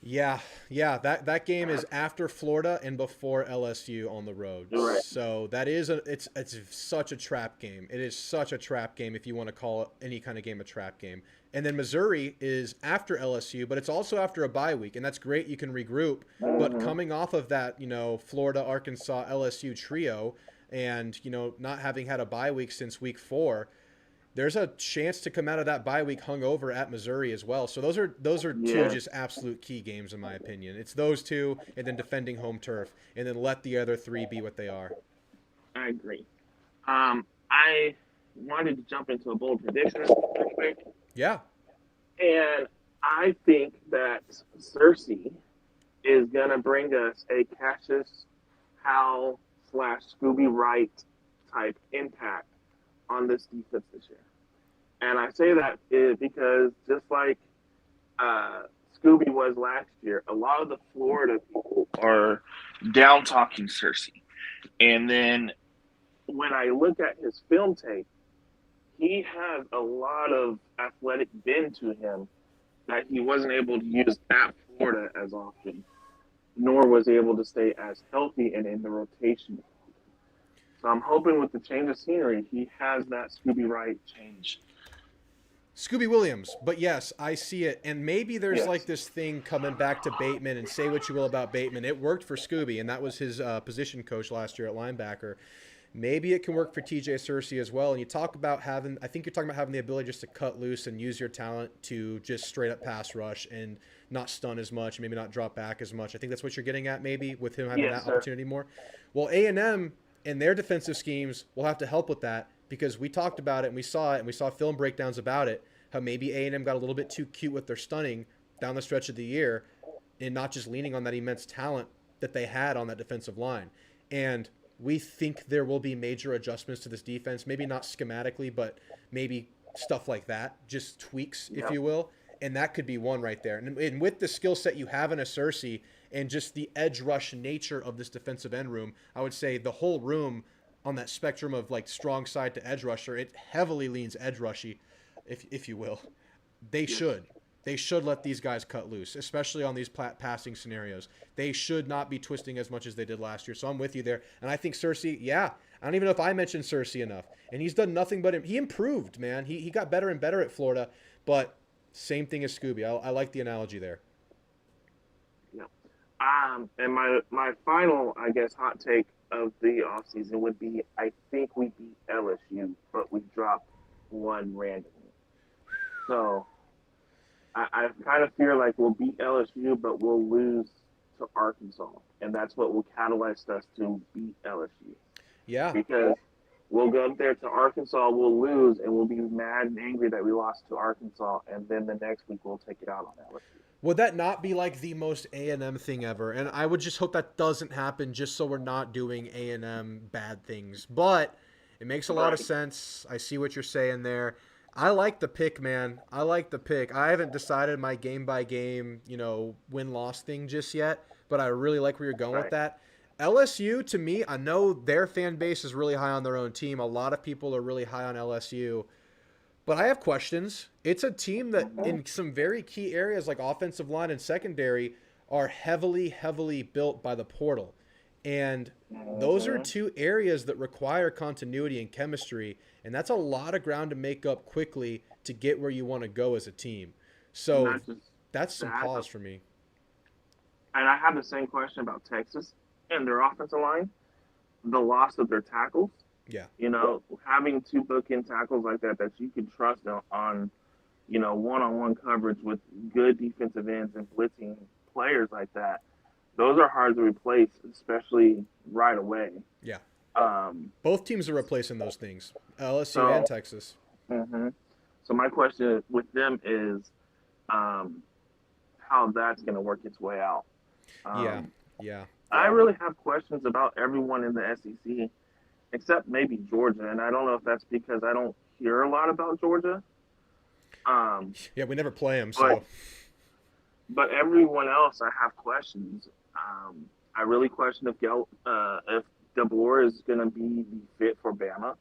Yeah. That game is after Florida and before LSU on the road. Right. So that is it's such a trap game. It is such a trap game if you want to call it any kind of game a trap game. And then Missouri is after LSU, but it's also after a bye week, and that's great. You can regroup. But coming off of that, Florida, Arkansas, LSU trio, and not having had a bye week since week 4. There's a chance to come out of that bye week hungover at Missouri as well. So those are two just absolute key games in my opinion. It's those two, and then defending home turf, and then let the other 3 be what they are. I agree. I wanted to jump into a bold prediction real quick. Yeah. And I think that Cersei is going to bring us a Cassius Howell / Scooby Wright type impact on this defense this year. And I say that because just like Scooby was last year, a lot of the Florida people are down talking Cersei. And then when I look at his film tape, he has a lot of athletic bend to him that he wasn't able to use at Florida as often, nor was able to stay as healthy and in the rotation. So I'm hoping with the change of scenery, he has that Scooby Wright change. Scooby Williams, but yes, I see it. And maybe there's like this thing coming back to Bateman, and say what you will about Bateman. It worked for Scooby, and that was his position coach last year at linebacker. Maybe it can work for TJ Cersei as well. And you talk about I think you're talking about having the ability just to cut loose and use your talent to just straight up pass rush and not stun as much, maybe not drop back as much. I think that's what you're getting at maybe with him having that opportunity more. Well, A&M and their defensive schemes will have to help with that, because we talked about it and we saw film breakdowns about it, how maybe A&M got a little bit too cute with their stunning down the stretch of the year and not just leaning on that immense talent that they had on that defensive line. And we think there will be major adjustments to this defense, maybe not schematically, but maybe stuff like that, just tweaks, if you will. And that could be one right there. And with the skill set you have in a Cersei and just the edge rush nature of this defensive end room, I would say the whole room on that spectrum of like strong side to edge rusher, it heavily leans edge rushy, if you will. They should. They should let these guys cut loose, especially on these passing scenarios. They should not be twisting as much as they did last year. So I'm with you there. And I think Cersei, I don't even know if I mentioned Cersei enough. And he's done nothing but he improved, man. He got better and better at Florida. But same thing as Scooby. I like the analogy there. Yeah. And my final, I guess, hot take of the offseason would be, I think we beat LSU, but we dropped one randomly. So I kind of fear like we'll beat LSU, but we'll lose to Arkansas, and that's what will catalyze us to beat LSU. Yeah. Because We'll go up there to Arkansas, we'll lose, and we'll be mad and angry that we lost to Arkansas, and then the next week we'll take it out on LSU. Would that not be like the most A&M thing ever? And I would just hope that doesn't happen just so we're not doing A&M bad things. But it makes a lot of sense. I see what you're saying there. I like the pick, man. I like the pick. I haven't decided my game-by-game, win-loss thing just yet, but I really like where you're going with that. LSU, to me, I know their fan base is really high on their own team. A lot of people are really high on LSU. But I have questions. It's a team that in some very key areas like offensive line and secondary are heavily, heavily built by the portal. And those are two areas that require continuity and chemistry. And that's a lot of ground to make up quickly to get where you want to go as a team. So that's some pause for me. And I have the same question about Texas and their offensive line. The loss of their tackles. Yeah. Having two bookend tackles like that you can trust on, one-on-one coverage with good defensive ends and blitzing players like that, those are hard to replace, especially right away. Yeah. Both teams are replacing those things, LSU and Texas. Mm-hmm. So my question with them is how that's going to work its way out. Yeah. I really have questions about everyone in the SEC. Except maybe Georgia, and I don't know if that's because I don't hear a lot about Georgia. Yeah, we never play them, so. But everyone else, I have questions. I really question if DeBoer is going to be the fit for Bama.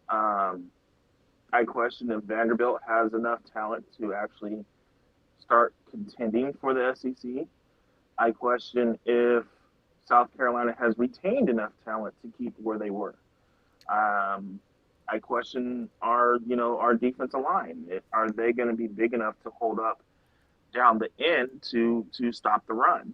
I question if Vanderbilt has enough talent to actually start contending for the SEC. I question if South Carolina has retained enough talent to keep where they were. I question our defensive line. Are they going to be big enough to hold up down the end to stop the run?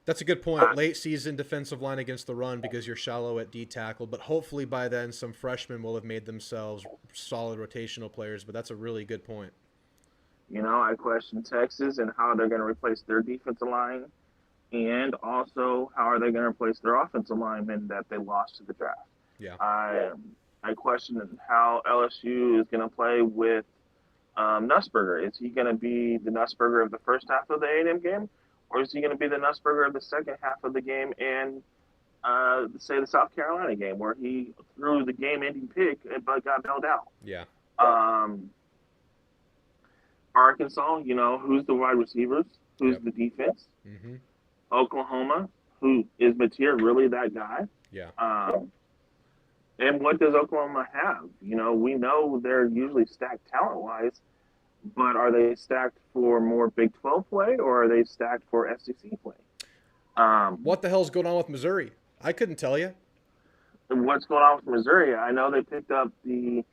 That's a good point. Late season defensive line against the run because you're shallow at D tackle, but hopefully by then some freshmen will have made themselves solid rotational players. But that's a really good point. I question Texas and how they're going to replace their defensive line. And also, how are they going to replace their offensive linemen that they lost to the draft? Yeah. I question how LSU is going to play with Nussberger. Is he going to be the Nussberger of the first half of the A&M game? Or is he going to be the Nussberger of the second half of the game and, say, the South Carolina game where he threw the game-ending pick but got bailed out? Yeah. Arkansas, who's the wide receivers? Who's the defense? Mm-hmm. Oklahoma, who is Mateer really that guy? Yeah. And what does Oklahoma have? We know they're usually stacked talent-wise, but are they stacked for more Big 12 play or are they stacked for SEC play? What the hell's going on with Missouri? I couldn't tell you. What's going on with Missouri? I know they picked up the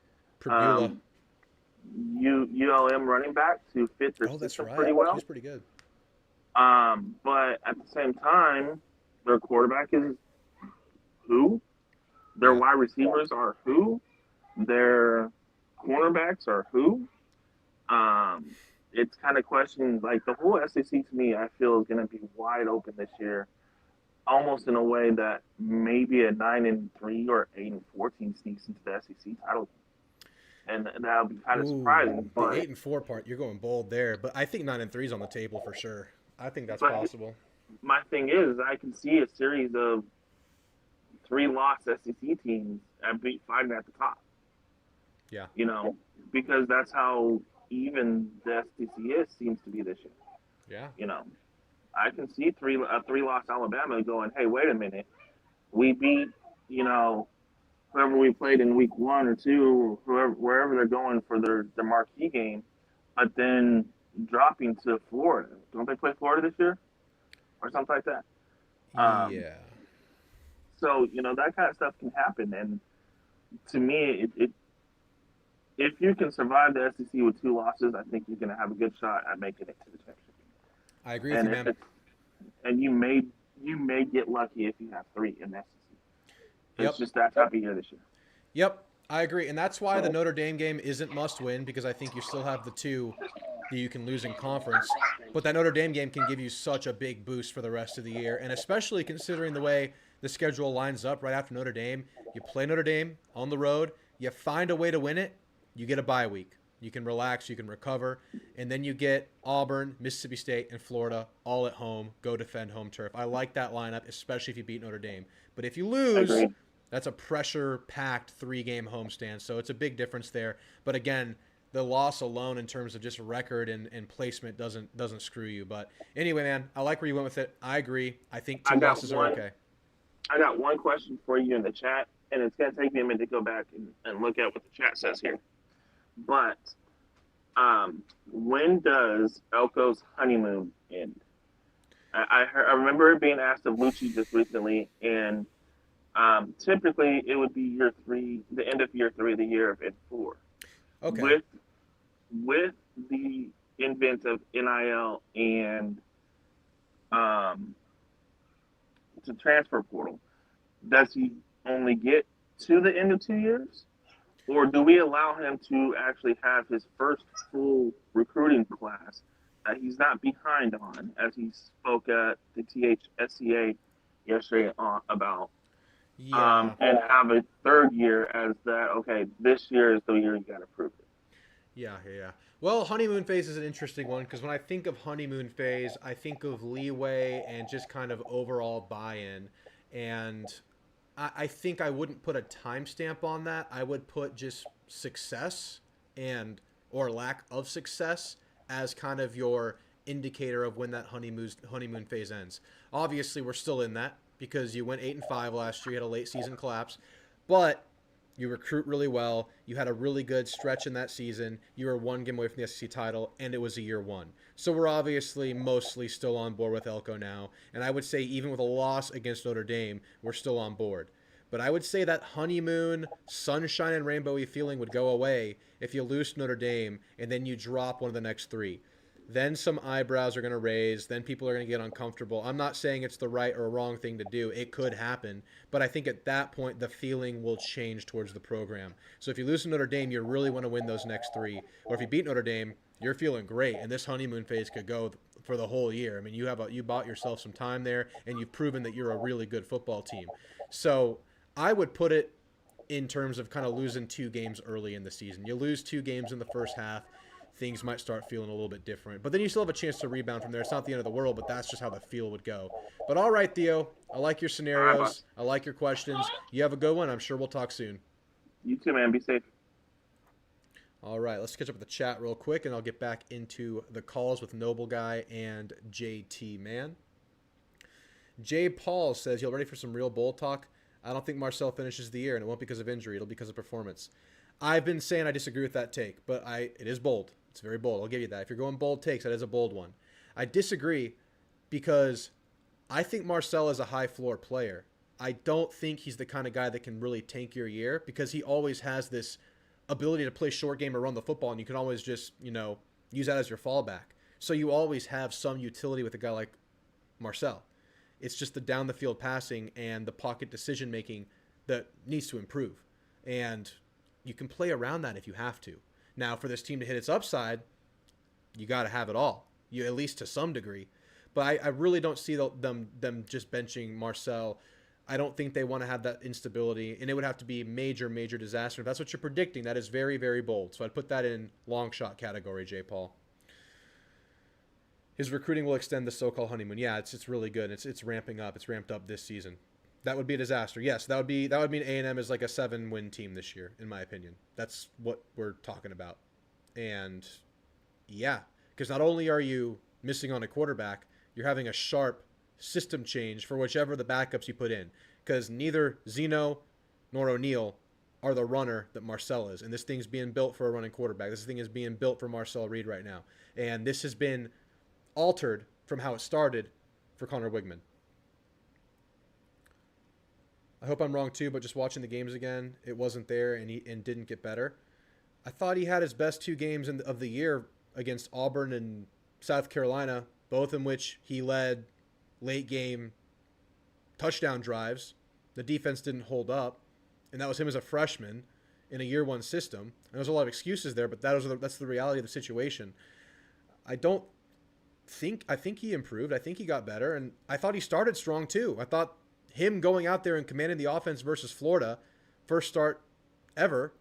ULM running back to fit their system pretty well. He's pretty good. But at the same time, their quarterback is who? Their wide receivers are who? Their cornerbacks are who? It's kind of questioning, like the whole SEC to me, I feel is going to be wide open this year, almost in a way that maybe a 9-3 or 8-4 team sneaks into the SEC title. And that would be kind of surprising. The 8-4 part, you're going bold there, but I think 9-3 is on the table for sure. I think that's possible. My thing is, I can see a series of 3-loss SEC teams fighting at the top. Yeah. Because that's how even the SEC seems to be this year. Yeah. I can see a 3-loss Alabama going, hey, wait a minute. We beat, whoever we played in week 1 or 2, or wherever they're going for their marquee game, but then dropping to Florida. Don't they play Florida this year? Or something like that? Yeah. So, that kind of stuff can happen. And to me, if you can survive the SEC with 2 losses, I think you're going to have a good shot at making it to the championship. I agree with you, man. And you may get lucky if you have 3 in the SEC. It's just that type of year this year. Yep, I agree. And that's why the Notre Dame game isn't must-win, because I think you still have the 2 that you can lose in conference. But that Notre Dame game can give you such a big boost for the rest of the year, and especially considering the way the schedule lines up right after Notre Dame. You play Notre Dame on the road. You find a way to win it. You get a bye week. You can relax. You can recover. And then you get Auburn, Mississippi State, and Florida all at home. Go defend home turf. I like that lineup, especially if you beat Notre Dame. But if you lose, Agreed. that's a pressure-packed 3-game homestand. So it's a big difference there. But again, the loss alone in terms of just record and placement doesn't screw you. But anyway, man, I like where you went with it. I agree. I think two losses are okay. I got one question for you in the chat, and it's going to take me a minute to go back and look at what the chat says here. But when does Elko's honeymoon end? I remember it being asked of Lucci just recently, and typically it would be year 3, the end of year 3, the year of N4. Okay. With the invent of NIL and the transfer portal, does he only get to the end of 2 years? Or do we allow him to actually have his first full recruiting class that he's not behind on, as he spoke at the THSCA yesterday about, Yeah. and have a third year as that, okay, this year is the year you got to prove it? Yeah. Well, honeymoon phase is an interesting one because when I think of honeymoon phase, I think of leeway and just kind of overall buy-in. And I think I wouldn't put a timestamp on that. I would put just success or lack of success as kind of your indicator of when that honeymoon phase ends. Obviously, we're still in that because you went 8-5 last year. You had a late season collapse, but you recruit really well. You had a really good stretch in that season. You were 1 game away from the SEC title, and it was a year 1. So we're obviously mostly still on board with Elko now. And I would say even with a loss against Notre Dame, we're still on board. But I would say that honeymoon, sunshine and rainbowy feeling would go away if you lose to Notre Dame and then you drop one of the next 3. Then some eyebrows are going to raise. Then people are going to get uncomfortable. I'm not saying it's the right or wrong thing to do. It could happen. But I think at that point, the feeling will change towards the program. So if you lose to Notre Dame, you really want to win those next 3. Or if you beat Notre Dame, you're feeling great. And this honeymoon phase could go for the whole year. I mean, you bought yourself some time there, and you've proven that you're a really good football team. So I would put it in terms of kind of losing 2 games early in the season. You lose 2 games in the first half, things might start feeling a little bit different. But then you still have a chance to rebound from there. It's not the end of the world, but that's just how the feel would go. But all right, Theo, I like your scenarios. I like your questions. You have a good one. I'm sure we'll talk soon. You too, man. Be safe. All right, let's catch up with the chat real quick, and I'll get back into the calls with Noble Guy and JT Man. J. Paul says, "Y'all ready for some real bowl talk? I don't think Marcel finishes the year, and it won't because of injury. It'll be because of performance." I've been saying I disagree with that take, but it is bold. It's very bold. I'll give you that. If you're going bold takes, that is a bold one. I disagree because I think Marcel is a high floor player. I don't think he's the kind of guy that can really tank your year because he always has this ability to play short game or run the football, and you can always just, use that as your fallback. So you always have some utility with a guy like Marcel. It's just the down the field passing and the pocket decision making that needs to improve. And you can play around that if you have to. Now, for this team to hit its upside, you got to have it all, at least to some degree. But I really don't see them just benching Marcel. I don't think they want to have that instability, and it would have to be major, major disaster. If that's what you're predicting, that is very, very bold. So I'd put that in long shot category, J. Paul. His recruiting will extend the so-called honeymoon. Yeah, it's really good. It's ramping up. It's ramped up this season. That would be a disaster. Yes, that would mean A&M is like a 7-win team this year, in my opinion. That's what we're talking about. And yeah, because not only are you missing on a quarterback, you're having a sharp system change for whichever the backups you put in. Because neither Zeno nor O'Neal are the runner that Marcel is. And this thing's being built for a running quarterback. This thing is being built for Marcel Reed right now. And this has been altered from how it started for Connor Wigman. I hope I'm wrong too, but just watching the games again, it wasn't there and didn't get better. I thought he had his best 2 games of the year against Auburn and South Carolina, both in which he led late game touchdown drives. The defense didn't hold up, and that was him as a freshman in a year 1 system. And there's a lot of excuses there, but that's the reality of the situation. I think he improved. I think he got better, and I thought he started strong too. I thought him going out there and commanding the offense versus Florida, first start ever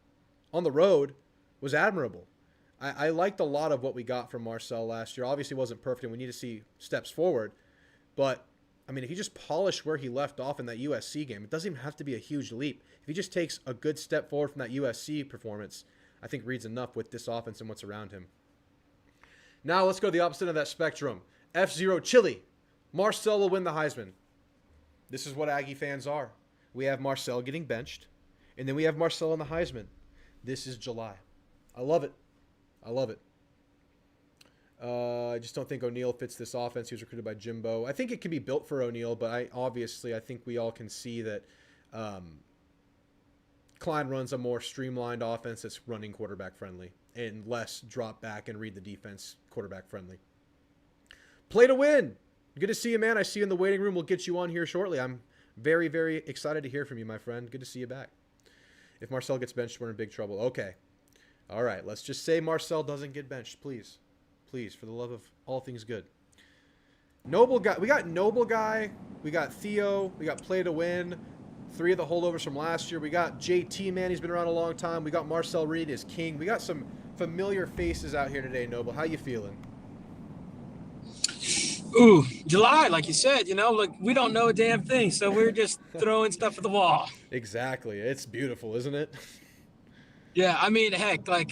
on the road, was admirable. I liked a lot of what we got from Marcel last year. Obviously, it wasn't perfect, and we need to see steps forward. But, I mean, if he just polished where he left off in that USC game, it doesn't even have to be a huge leap. If he just takes a good step forward from that USC performance, I think Reed's enough with this offense and what's around him. Now let's go to the opposite of that spectrum. F-Zero Chili. Marcel will win the Heisman. This is what Aggie fans are. We have Marcel getting benched, and then we have Marcel on the Heisman. This is July. I love it. I love it. I just don't think O'Neal fits this offense. He was recruited by Jimbo. I think it can be built for O'Neal, but I think we all can see that Klein runs a more streamlined offense that's running quarterback friendly and less drop back and read the defense quarterback friendly. Play to win. Good to see you, man. I see you in the waiting room. We'll get you on here shortly. I'm very, very excited to hear from you, my friend. Good to see you back. If Marcel gets benched, we're in big trouble. Okay. All right. Let's just say Marcel doesn't get benched, please. Please, for the love of all things good. Noble guy. We got Noble guy. We got Theo. We got Play to Win. 3 of the holdovers from last year. We got JT, man. He's been around a long time. We got Marcel Reed as king. We got some familiar faces out here today, Noble. How you feeling? Ooh, July, like you said, look, we don't know a damn thing, so we're just throwing stuff at the wall. Exactly. It's beautiful, isn't it? Yeah, I mean, heck, like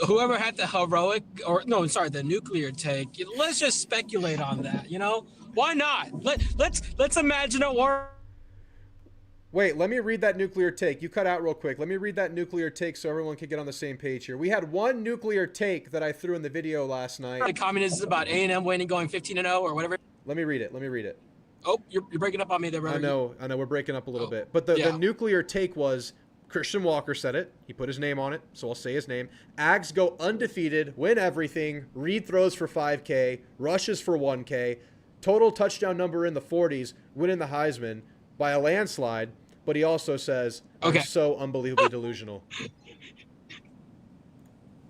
whoever had the the nuclear take, let's just speculate on that, Why not? Let's imagine a war. Wait, let me read that nuclear take. You cut out real quick. Let me read that nuclear take so everyone can get on the same page here. We had one nuclear take that I threw in the video last night. The comment is about A&M winning, going 15-0 or whatever. Let me read it. Oh, you're breaking up on me there, brother. I know. We're breaking up a little bit. But the nuclear take was Christian Walker said it. He put his name on it, so I'll say his name. Ags go undefeated, win everything. Reed throws for 5K, rushes for 1K. Total touchdown number in the 40s, winning the Heisman by a landslide. But he also says, I'm so unbelievably delusional.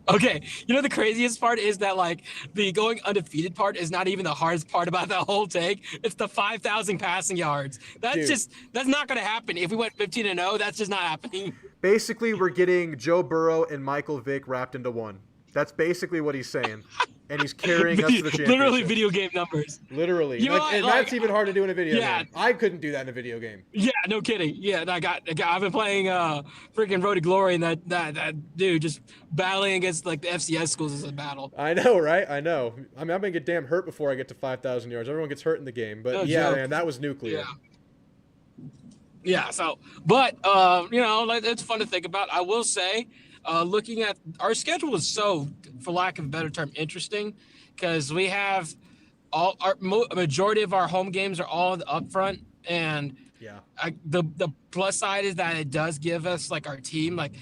Okay. The craziest part is that, like, the going undefeated part is not even the hardest part about that whole take. It's the 5,000 passing yards. That's not going to happen. If we went 15-0, that's just not happening. Basically, we're getting Joe Burrow and Michael Vick wrapped into one. That's basically what he's saying. And he's carrying us to the championship. Literally video game numbers. Literally. That's even hard to do in a video game. I couldn't do that in a video game. Yeah, no kidding. Yeah, I've been playing freaking Road to Glory, and that dude just battling against like the FCS schools is a battle. I know, right? I know. I mean, I'm going to get damn hurt before I get to 5,000 yards. Everyone gets hurt in the game. But man, that was nuclear. Yeah, so, but, it's fun to think about. I will say, looking at our schedule is so, for lack of a better term, interesting, because we have a majority of our home games are all up front, and the plus side is that it does give us like our team, like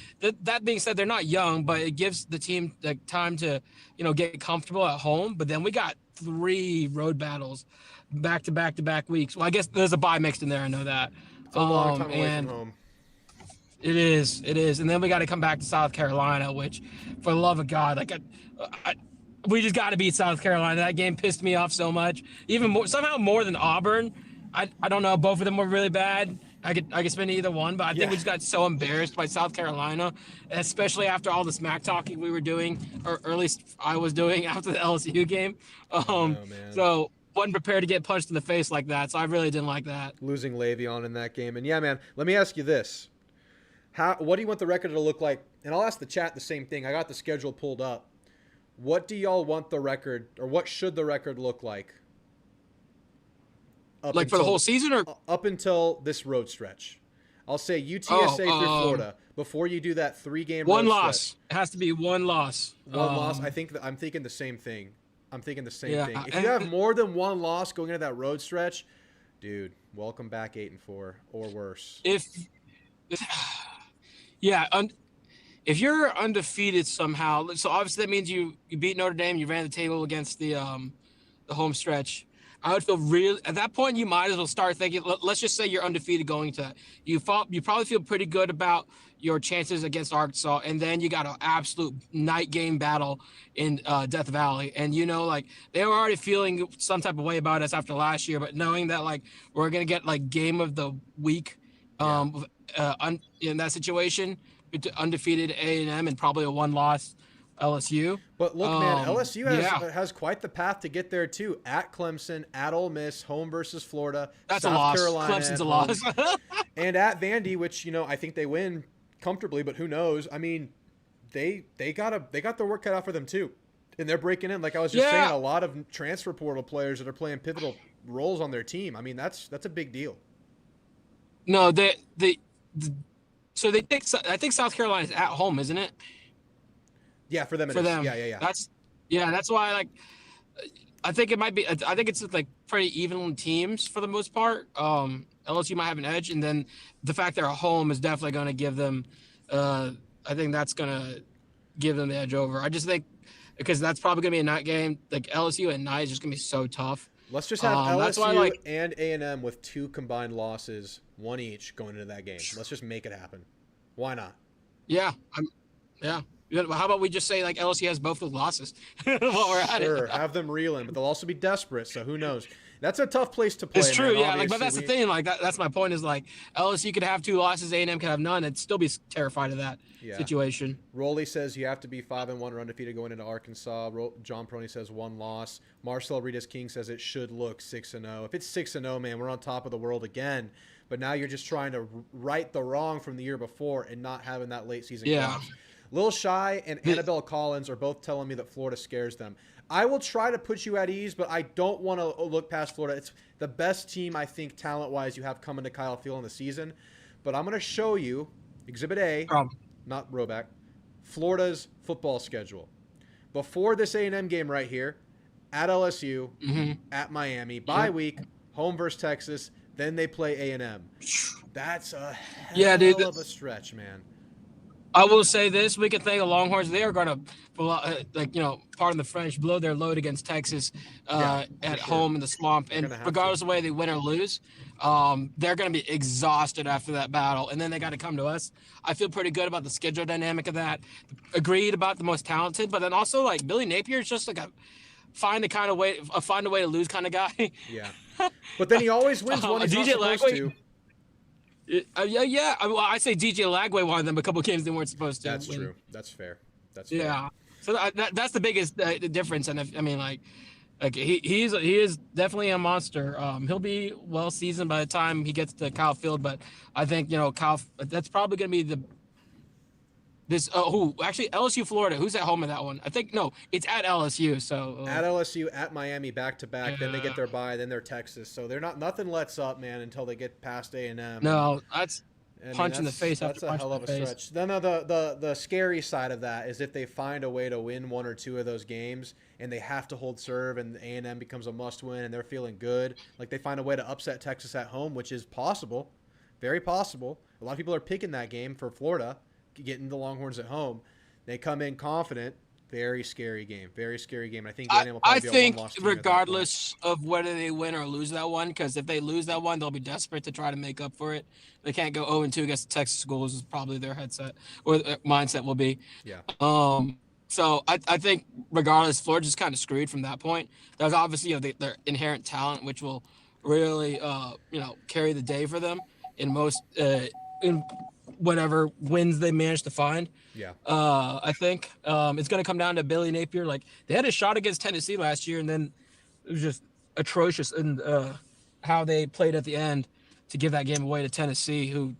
that being said, they're not young, but it gives the team the time to get comfortable at home. But then we got 3 road battles back to back weeks. Well, I guess there's a bye mixed in there. I know that. It's a long time away from home. It is. And then we got to come back to South Carolina, which, for the love of God, like we just got to beat South Carolina. That game pissed me off so much, somehow more than Auburn. I don't know. Both of them were really bad. I could spin either one, but I think we just got so embarrassed by South Carolina, especially after all the smack talking we were doing, or at least I was doing after the LSU game. So wasn't prepared to get punched in the face like that. So I really didn't like that. Losing Le'Veon in that game. And yeah, man, let me ask you this. What do you want the record to look like? And I'll ask the chat the same thing. I got the schedule pulled up. What do y'all want the record, or what should the record look like? For the whole season, or up until this road stretch? I'll say UTSA through Florida. Before you do that 3-game one road loss. Stretch. It has to be one loss. One loss. I'm thinking the same thing. Thing. If you have more than one loss going into that road stretch, dude, welcome back 8-4 or worse. If you're undefeated somehow, so obviously that means you beat Notre Dame, you ran the table against the home stretch. I would feel real at that point. You might as well start thinking. Let's just say you're undefeated going into that. You probably feel pretty good about your chances against Arkansas, and then you got an absolute night game battle in Death Valley, and like they were already feeling some type of way about us after last year, but knowing that like we're gonna get like game of the week, in that situation, undefeated A&M and probably a one-loss LSU. But look, man, LSU has quite the path to get there too. At Clemson, at Ole Miss, home versus Florida, that's South a loss. Carolina Clemson's a loss. and at Vandy, which I think they win comfortably, but who knows? I mean, they got their work cut out for them too, and they're breaking in. Like I was just saying, a lot of transfer portal players that are playing pivotal roles on their team. I mean, that's a big deal. No, so they take. I think South Carolina's at home, isn't it? Yeah, for them it is. Yeah. That's why I think it might be. I think it's like pretty even teams for the most part. LSU might have an edge, and then the fact they're at home is definitely going to give them. I think that's going to give them the edge over. I just think because that's probably going to be a night game. Like LSU at night is just going to be so tough. Let's just have LSU and A&M with 2 combined losses, 1 each, going into that game. Let's just make it happen. Why not? Yeah. How about we just say like LSU has both those losses while we're at it? Sure, have them reeling, but they'll also be desperate. So who knows? That's a tough place to play. It's true, man. yeah. But that's the thing. Like that's my point. Is like LSU could have 2 losses, A&M could have none, and still be terrified of that situation. Rolly says you have to be 5-1 or undefeated going into Arkansas. John Proney says 1 loss. Marcel Ritas King says it should look 6-0. If it's 6-0, man, we're on top of the world again. But now you're just trying to right the wrong from the year before and not having that late season collapse. Lil Shy and Annabelle Collins are both telling me that Florida scares them. I will try to put you at ease, but I don't want to look past Florida. It's the best team, I think, talent-wise, you have coming to Kyle Field in the season. But I'm going to show you, Exhibit A, not Roback, Florida's football schedule. Before this A&M game right here, at LSU, at Miami, bye week, home versus Texas, then they play A&M. That's a hell of a stretch, man. I will say this: we can thank the Longhorns. They are going to, pardon the French, blow their load against Texas at home in the swamp. And regardless of whether they win or lose, they're going to be exhausted after that battle. And then they got to come to us. I feel pretty good about the schedule dynamic of that. Agreed about the most talented, but then also like Billy Napier is just like a find a way to lose kind of guy. Yeah, but then he always wins when he's not supposed to. Well, I say DJ Lagway won them a couple of games they weren't supposed to. That's win. true. That's fair. That's fair. Yeah. So that's the biggest difference. And he is definitely a monster. He'll be well seasoned by the time he gets to Kyle Field. But I think Kyle. That's probably going to be LSU Florida. Who's at home in that one? I think it's at LSU. So at LSU, at Miami, back to back. Then they get their bye. Then they're Texas. So they're nothing lets up, man, until they get past A&M. No, that's punch in the face. That's a hell of a stretch. Then the scary side of that is if they find a way to win 1 or 2 of those games and they have to hold serve and A&M becomes a must win and they're feeling good, like they find a way to upset Texas at home, which is possible, very possible. A lot of people are picking that game for Florida. Getting the Longhorns at home, they come in confident. Very scary game. Very scary game. I think A&M will probably be a one-loss team regardless of whether they win or lose that one, because if they lose that one, they'll be desperate to try to make up for it. They can't go 0-2 against the Texas schools. Is probably their headset or mindset will be. Yeah. So I think regardless, Florida's just kind of screwed from that point. There's obviously their inherent talent, which will really carry the day for them in most in whatever wins they manage to find. Yeah. I think it's going to come down to Billy Napier. Like they had a shot against Tennessee last year, and then it was just atrocious in how they played at the end to give that game away to Tennessee. Who,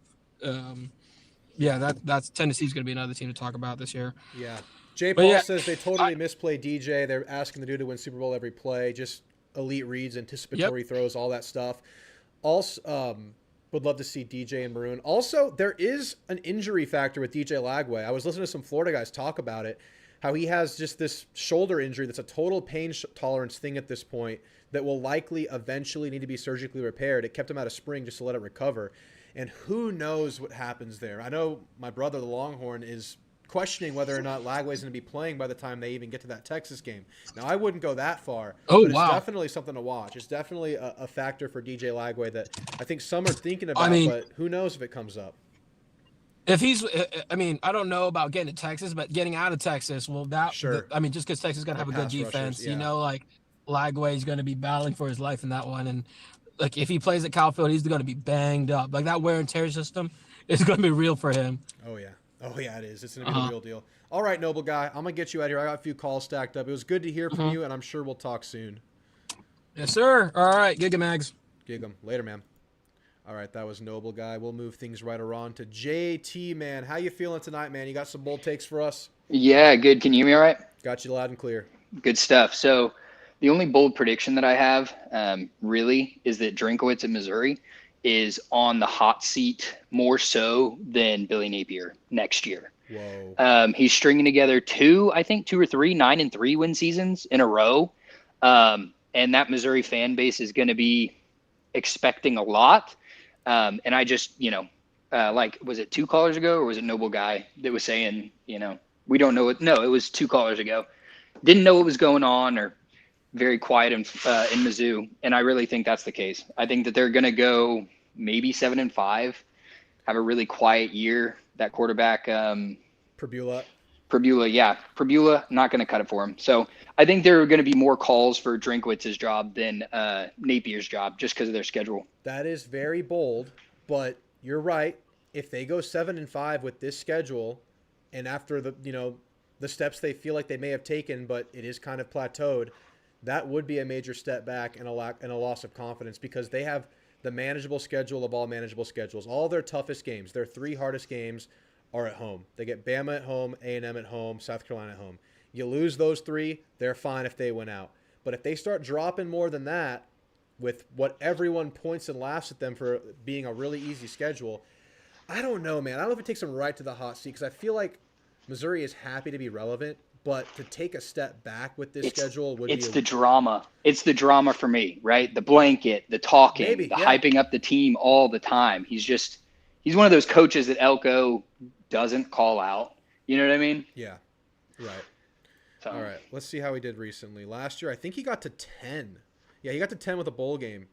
that's Tennessee's going to be another team to talk about this year. Yeah. Jay Paul says they totally misplay DJ. They're asking the dude to win Super Bowl every play, just elite reads, anticipatory throws, all that stuff. Also, would love to see DJ and Maroon. Also, there is an injury factor with DJ Lagway. I was listening to some Florida guys talk about it, how he has just this shoulder injury that's a total pain tolerance thing at this point that will likely eventually need to be surgically repaired. It kept him out of spring just to let it recover. And who knows what happens there. I know my brother, the Longhorn, is questioning whether or not Lagway's going to be playing by the time they even get to that Texas game. Now, I wouldn't go that far, Oh, but it's wow. definitely something to watch. It's definitely a factor for DJ Lagway that I think some are thinking about, I mean, but who knows if it comes up. if he's, I mean, I don't know about getting to Texas, but getting out of Texas, well, Sure. I mean, just because Texas is going to have a good pass rushers, defense, yeah. like Lagway's going to be battling for his life in that one. And like, if he plays at Cal Field, he's going to be banged up. Like, that wear and tear system is going to be real for him. Oh, yeah. Oh, yeah, it is. It's going to be the real deal. All right, Noble Guy, I'm going to get you out here. I got a few calls stacked up. It was good to hear from you, and I'm sure we'll talk soon. Yes, sir. All right. Gigamags. Gig 'em. Later, man. All right, that was Noble Guy. We'll move things right around to JT, man. How you feeling tonight, man? You got some bold takes for us? Yeah, good. Can you hear me all right? Got you loud and clear. Good stuff. So the only bold prediction that I have really is that Drinkowitz at Missouri is on the hot seat more so than Billy Napier next year. Whoa. He's stringing together two or three 9-3 win seasons in a row. And that Missouri fan base is going to be expecting a lot. And I just, like, was it 2 callers ago or was it Noble Guy that was saying, we don't know it. No, it was 2 callers ago. Didn't know what was going on or very quiet in Mizzou. And I really think that's the case. I think that they're going to go maybe 7-5, have a really quiet year. That quarterback, Prbula, not going to cut it for him. So I think there are going to be more calls for Drinkwitz's job than Napier's job just because of their schedule. that is very bold, but you're right. If they go 7-5 with this schedule, and after the steps they feel like they may have taken, but it is kind of plateaued, that would be a major step back and a loss of confidence because they have the manageable schedule of all manageable schedules. All their toughest games, their 3 hardest games, are at home. They get Bama at home, A&M at home, South Carolina at home. You lose those 3, they're fine if they win out. But if they start dropping more than that, with what everyone points and laughs at them for being a really easy schedule, I don't know, man. I don't know if it takes them right to the hot seat because I feel like Missouri is happy to be relevant, but to take a step back with this schedule would be... It's the drama. It's the drama for me, right? The blanket, the talking, hyping up the team all the time. He's one of those coaches that Elko doesn't call out. You know what I mean? Yeah, right. So. All right, let's see how he did recently. Last year, I think he got to 10. Yeah, he got to 10 with a bowl game,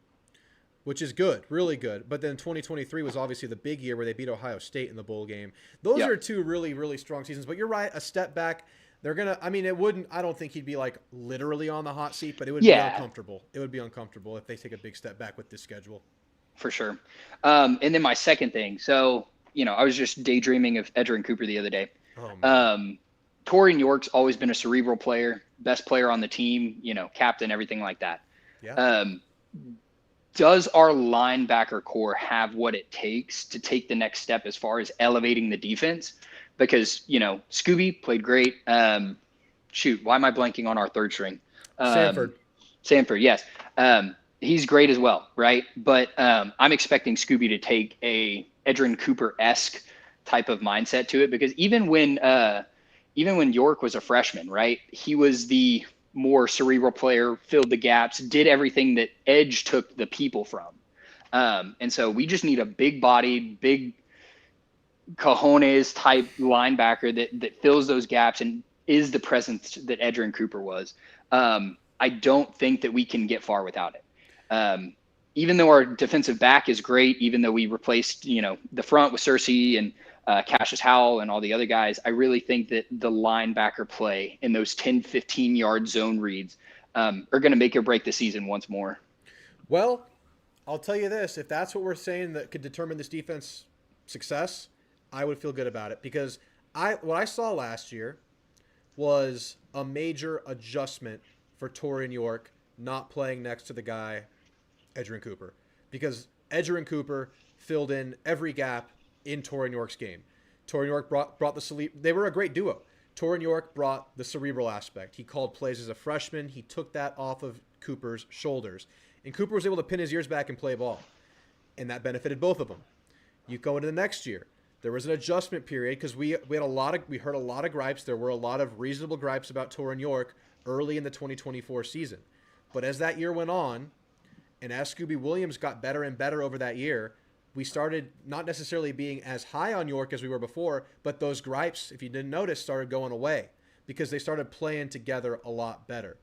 which is good, really good. But then 2023 was obviously the big year where they beat Ohio State in the bowl game. Those are 2 really, really strong seasons. But you're right, a step back. They're going to – I mean, I don't think he'd be like literally on the hot seat, but it would be uncomfortable. It would be uncomfortable if they take a big step back with this schedule. For sure. And then my second thing. So, I was just daydreaming of Edgerrin Cooper the other day. Oh, man. Torian York's always been a cerebral player, best player on the team, captain, everything like that. Yeah. Does our linebacker core have what it takes to take the next step as far as elevating the defense? Because, Scooby played great. Why am I blanking on our third string? Sanford, yes. He's great as well, right? But I'm expecting Scooby to take a Edgerrin Cooper-esque type of mindset to it because even when York was a freshman, right, he was the more cerebral player, filled the gaps, did everything that Edge took the people from. And so we just need a big-bodied, big cojones type linebacker that fills those gaps and is the presence that Edgerrin Cooper was. I don't think that we can get far without it. Even though our defensive back is great, even though we replaced, the front with Cersei and Cassius Howell and all the other guys, I really think that the linebacker play in those 10, 15-yard zone reads are going to make or break the season once more. Well, I'll tell you this. If that's what we're saying that could determine this defense success, I would feel good about it because what I saw last year was a major adjustment for Torian York not playing next to the guy, Edgerrin Cooper, because Edgerrin Cooper filled in every gap in Torian York's game. Torian York brought the they were a great duo. Torian York brought the cerebral aspect. He called plays as a freshman. He took that off of Cooper's shoulders. And Cooper was able to pin his ears back and play ball. And that benefited both of them. You go into the next year. There was an adjustment period because we heard a lot of gripes. There were a lot of reasonable gripes about Torian York early in the 2024 season. But as that year went on, and as Scooby Williams got better and better over that year, we started not necessarily being as high on York as we were before, but those gripes, if you didn't notice, started going away because they started playing together a lot better.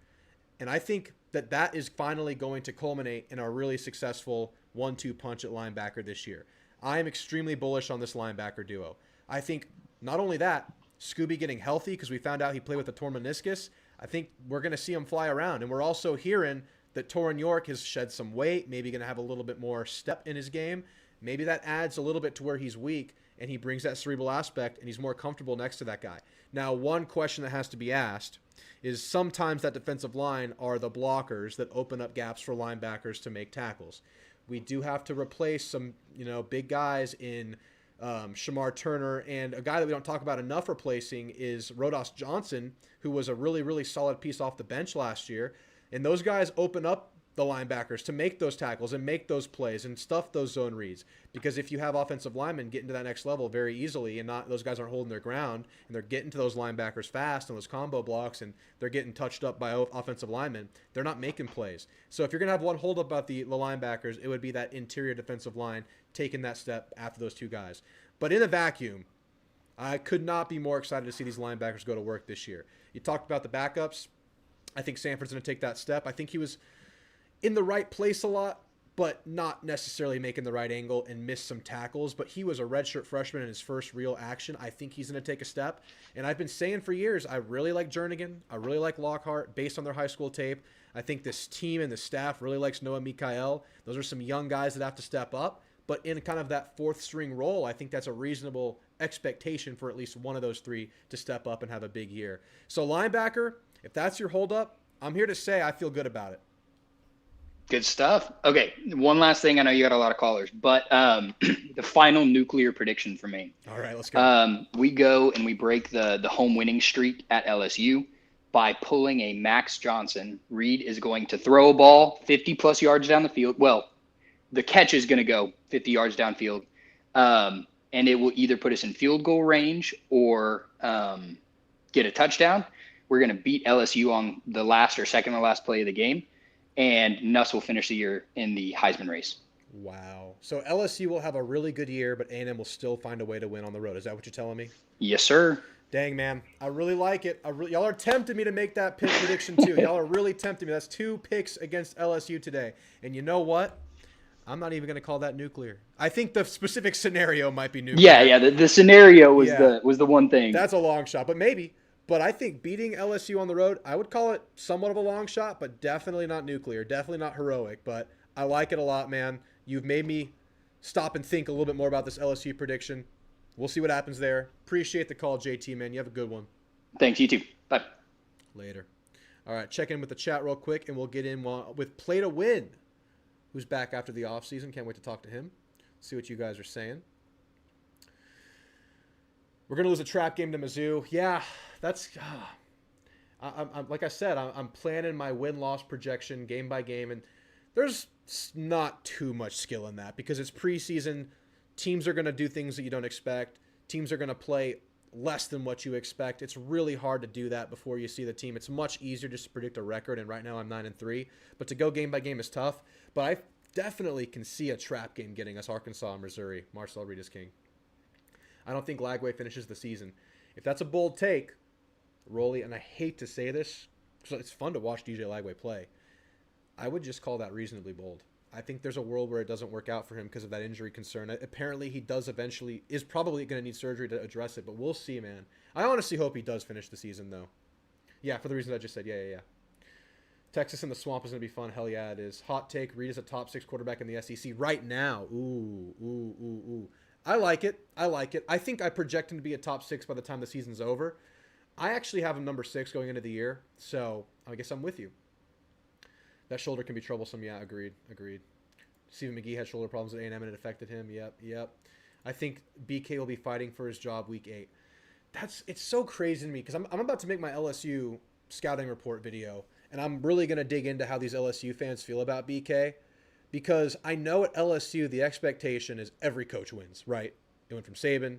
And I think that is finally going to culminate in a really successful 1-2 punch at linebacker this year. I am extremely bullish on this linebacker duo. I think not only that, Scooby getting healthy because we found out he played with a torn meniscus. I think we're going to see him fly around. And we're also hearing that Torrin York has shed some weight, maybe going to have a little bit more step in his game. Maybe that adds a little bit to where he's weak and he brings that cerebral aspect and he's more comfortable next to that guy. Now, one question that has to be asked is sometimes that defensive line are the blockers that open up gaps for linebackers to make tackles. We do have to replace some, big guys in Shamar Turner, and a guy that we don't talk about enough replacing is Rodas Johnson, who was a really, really solid piece off the bench last year. And those guys open up the linebackers to make those tackles and make those plays and stuff those zone reads. Because if you have offensive linemen getting to that next level very easily and those guys aren't holding their ground and they're getting to those linebackers fast and those combo blocks and they're getting touched up by offensive linemen, they're not making plays. So if you're going to have one hold up about the linebackers, it would be that interior defensive line taking that step after those two guys. But in a vacuum, I could not be more excited to see these linebackers go to work this year. You talked about the backups. I think Sanford's going to take that step. I think he was in the right place a lot, but not necessarily making the right angle and missed some tackles. But he was a redshirt freshman in his first real action. I think he's going to take a step. And I've been saying for years, I really like Jernigan. I really like Lockhart based on their high school tape. I think this team and the staff really likes Noah Mikael. Those are some young guys that have to step up. But in kind of that fourth string role, I think that's a reasonable expectation for at least one of those three to step up and have a big year. So linebacker, if that's your holdup, I'm here to say I feel good about it. Good stuff. Okay, one last thing. I know you got a lot of callers, but the final nuclear prediction for me. All right, let's go. We go and we break the home winning streak at LSU by pulling a Max Johnson. Reed is going to throw a ball 50-plus yards down the field. Well, the catch is going to go 50 yards downfield, and it will either put us in field goal range or get a touchdown. We're going to beat LSU on the last or second to last play of the game. And Nuss will finish the year in the Heisman race. Wow. So LSU will have a really good year, but A&M will still find a way to win on the road. Is that what you're telling me? Yes, sir. Dang, man. I really like it. Y'all are tempting me to make that pick prediction, too. Y'all are really tempting me. That's 2 picks against LSU today. And you know what? I'm not even going to call that nuclear. I think the specific scenario might be nuclear. Yeah. The scenario was the one thing. That's a long shot, but maybe. But I think beating LSU on the road, I would call it somewhat of a long shot, but definitely not nuclear, definitely not heroic. But I like it a lot, man. You've made me stop and think a little bit more about this LSU prediction. We'll see what happens there. Appreciate the call, JT, man. You have a good one. Thanks, you too. Bye. Later. All right, check in with the chat real quick, and we'll get in with Play to Win, who's back after the offseason. Can't wait to talk to him, see what you guys are saying. We're going to lose a trap game to Mizzou. Yeah, that's I'm like I said, I'm planning my win-loss projection game by game, and there's not too much skill in that because it's preseason. Teams are going to do things that you don't expect. Teams are going to play less than what you expect. It's really hard to do that before you see the team. It's much easier just to predict a record, and right now I'm 9-3. But to go game by game is tough. But I definitely can see a trap game getting us Arkansas and Missouri. Marcel Reed is king. I don't think Lagway finishes the season. If that's a bold take, Rolly, and I hate to say this, because it's fun to watch DJ Lagway play, I would just call that reasonably bold. I think there's a world where it doesn't work out for him because of that injury concern. Apparently, he is probably going to need surgery to address it, but we'll see, man. I honestly hope he does finish the season, though. Yeah, for the reasons I just said. Yeah. Texas in the swamp is going to be fun. Hell yeah, it is. Hot take, Reed is a top 6 quarterback in the SEC right now. Ooh. I like it. I think I project him to be a top 6 by the time the season's over. I actually have him number 6 going into the year, so I guess I'm with you. That shoulder can be troublesome. Yeah, agreed. Stephen McGee had shoulder problems at A&M and it affected him. Yep. I think BK will be fighting for his job week 8. It's so crazy to me because I'm about to make my LSU scouting report video, and I'm really going to dig into how these LSU fans feel about BK. Because I know at LSU, the expectation is every coach wins, right? It went from Saban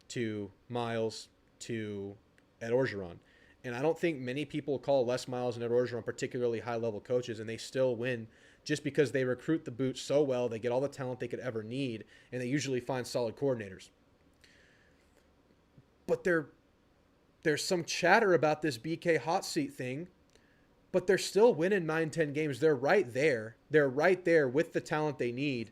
to Miles to Ed Orgeron. And I don't think many people call Les Miles and Ed Orgeron particularly high-level coaches, and they still win just because they recruit the boot so well. They get all the talent they could ever need, and they usually find solid coordinators. But there's some chatter about this BK hot seat thing, but they're still winning 9-10 games. They're right there. They're right there with the talent they need.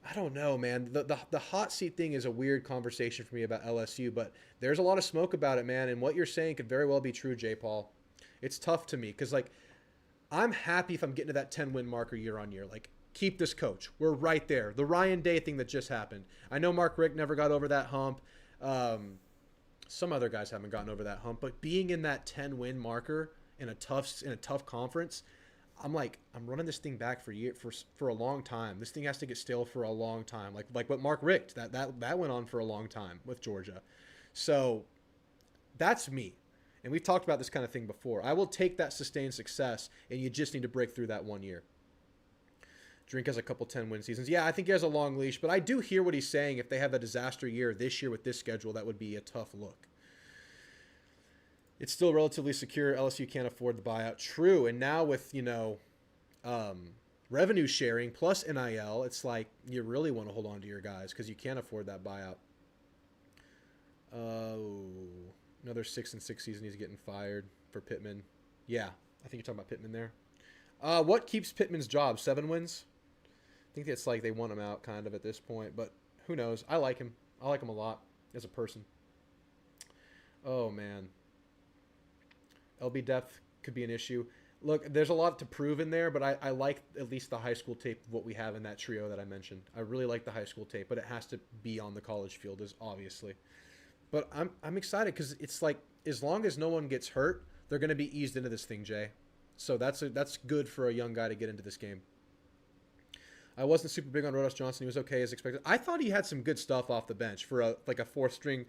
I don't know, man. The hot seat thing is a weird conversation for me about LSU, but there's a lot of smoke about it, man, and what you're saying could very well be true, J. Paul. It's tough to me because, like, I'm happy if I'm getting to that 10-win marker year on year. Like, keep this coach. We're right there. The Ryan Day thing that just happened. I know Mark Richt never got over that hump. Some other guys haven't gotten over that hump, but being in that 10-win marker in a tough conference, I'm running this thing back for a long time. This thing has to get stale for a long time. Like what Mark Richt, that went on for a long time with Georgia. So that's me. And we've talked about this kind of thing before. I will take that sustained success, and you just need to break through that 1 year. Drink has a couple 10-win seasons. Yeah, I think he has a long leash, but I do hear what he's saying. If they have a disaster year this year with this schedule, that would be a tough look. It's still relatively secure. LSU can't afford the buyout. True, and now with, revenue sharing plus NIL, it's like you really want to hold on to your guys because you can't afford that buyout. Another 6-6 season. He's getting fired for Pittman. Yeah, I think you're talking about Pittman there. What keeps Pittman's job? 7 wins? I think it's like they want him out kind of at this point, but who knows? I like him. I like him a lot as a person. Oh, man. LB depth could be an issue. Look, there's a lot to prove in there, but I like at least the high school tape of what we have in that trio that I mentioned. I really like the high school tape, but it has to be on the college field, obviously. But I'm excited because it's like as long as no one gets hurt, they're going to be eased into this thing, Jay. So that's good for a young guy to get into this game. I wasn't super big on Rodas Johnson. He was okay as expected. I thought he had some good stuff off the bench for a 4th-string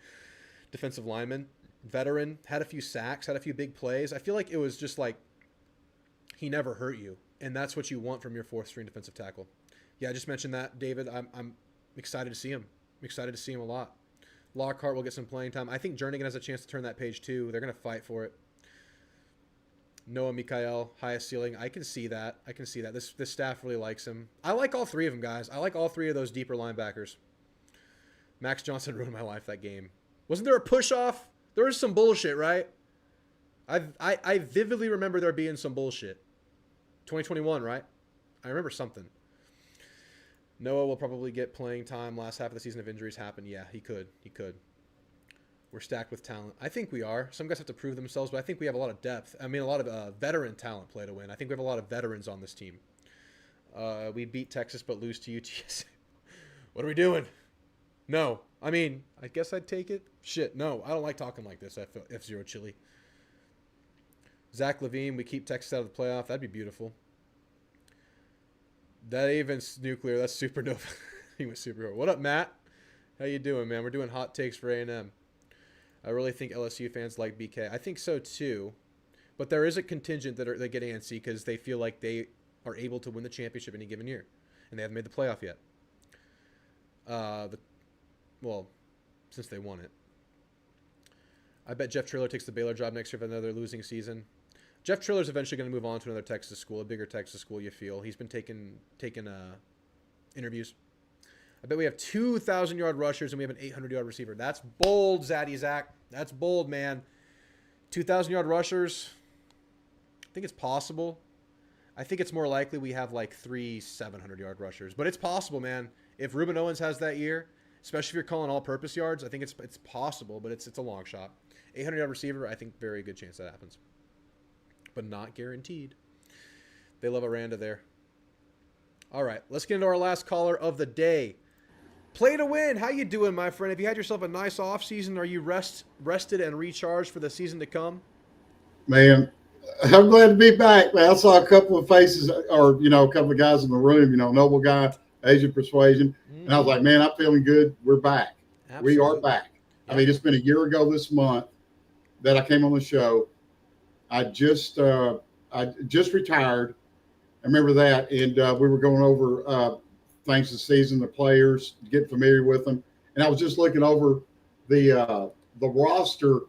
defensive lineman. Veteran, had a few sacks, had a few big plays. I feel like it was just like he never hurt you, and that's what you want from your 4th-string defensive tackle. Yeah, I just mentioned that, David. I'm excited to see him. I'm excited to see him a lot. Lockhart will get some playing time. I think Jernigan has a chance to turn that page too. They're going to fight for it. Noah Mikael, highest ceiling. I can see that. This staff really likes him. I like all 3 of them, guys. I like all 3 of those deeper linebackers. Max Johnson ruined my life that game. Wasn't there a push-off? There was some bullshit, right? I vividly remember there being some bullshit. 2021, right? I remember something. Noah will probably get playing time last half of the season if injuries happen. Yeah, he could. We're stacked with talent. I think we are. Some guys have to prove themselves, but I think we have a lot of depth. I mean, a lot of veteran talent play to win. I think we have a lot of veterans on this team. We beat Texas but lose to UTS. What are we doing? No. I mean, I guess I'd take it. Shit, no. I don't like talking like this, F-Zero Chili. Zach Levine, we keep Texas out of the playoff. That'd be beautiful. That Avens nuclear, that's supernova. He was supernova. What up, Matt? How you doing, man? We're doing hot takes for A&M. I really think LSU fans like BK. I think so, too. But there is a contingent that get antsy because they feel like they are able to win the championship any given year. And they haven't made the playoff yet. Since they won it. I bet Jeff Triller takes the Baylor job next year for another losing season. Jeff Triller's eventually going to move on to another Texas school, a bigger Texas school, you feel. He's been taking interviews. I bet we have 2,000-yard rushers and we have an 800-yard receiver. That's bold, Zach. That's bold, man. 2,000-yard rushers. I think it's possible. I think it's more likely we have like 3 700-yard rushers. But it's possible, man. If Ruben Owens has that year, especially if you're calling all-purpose yards, I think it's possible, but it's a long shot. 800-yard receiver, I think very good chance that happens. But not guaranteed. They love Aranda there. All right, let's get into our last caller of the day. Play to win. How you doing, my friend? Have you had yourself a nice offseason? Are you rested and recharged for the season to come? Man, I'm glad to be back, man. I saw a couple of faces, or, a couple of guys in the room, Noble Guy, Asian Persuasion. And I was like, man, I'm feeling good. We're back. Absolutely. We are back. Yep. I mean, it's been a year ago this month that I came on the show. I just retired. I remember that. And we were going over things this season, the players, get familiar with them. And I was just looking over the roster.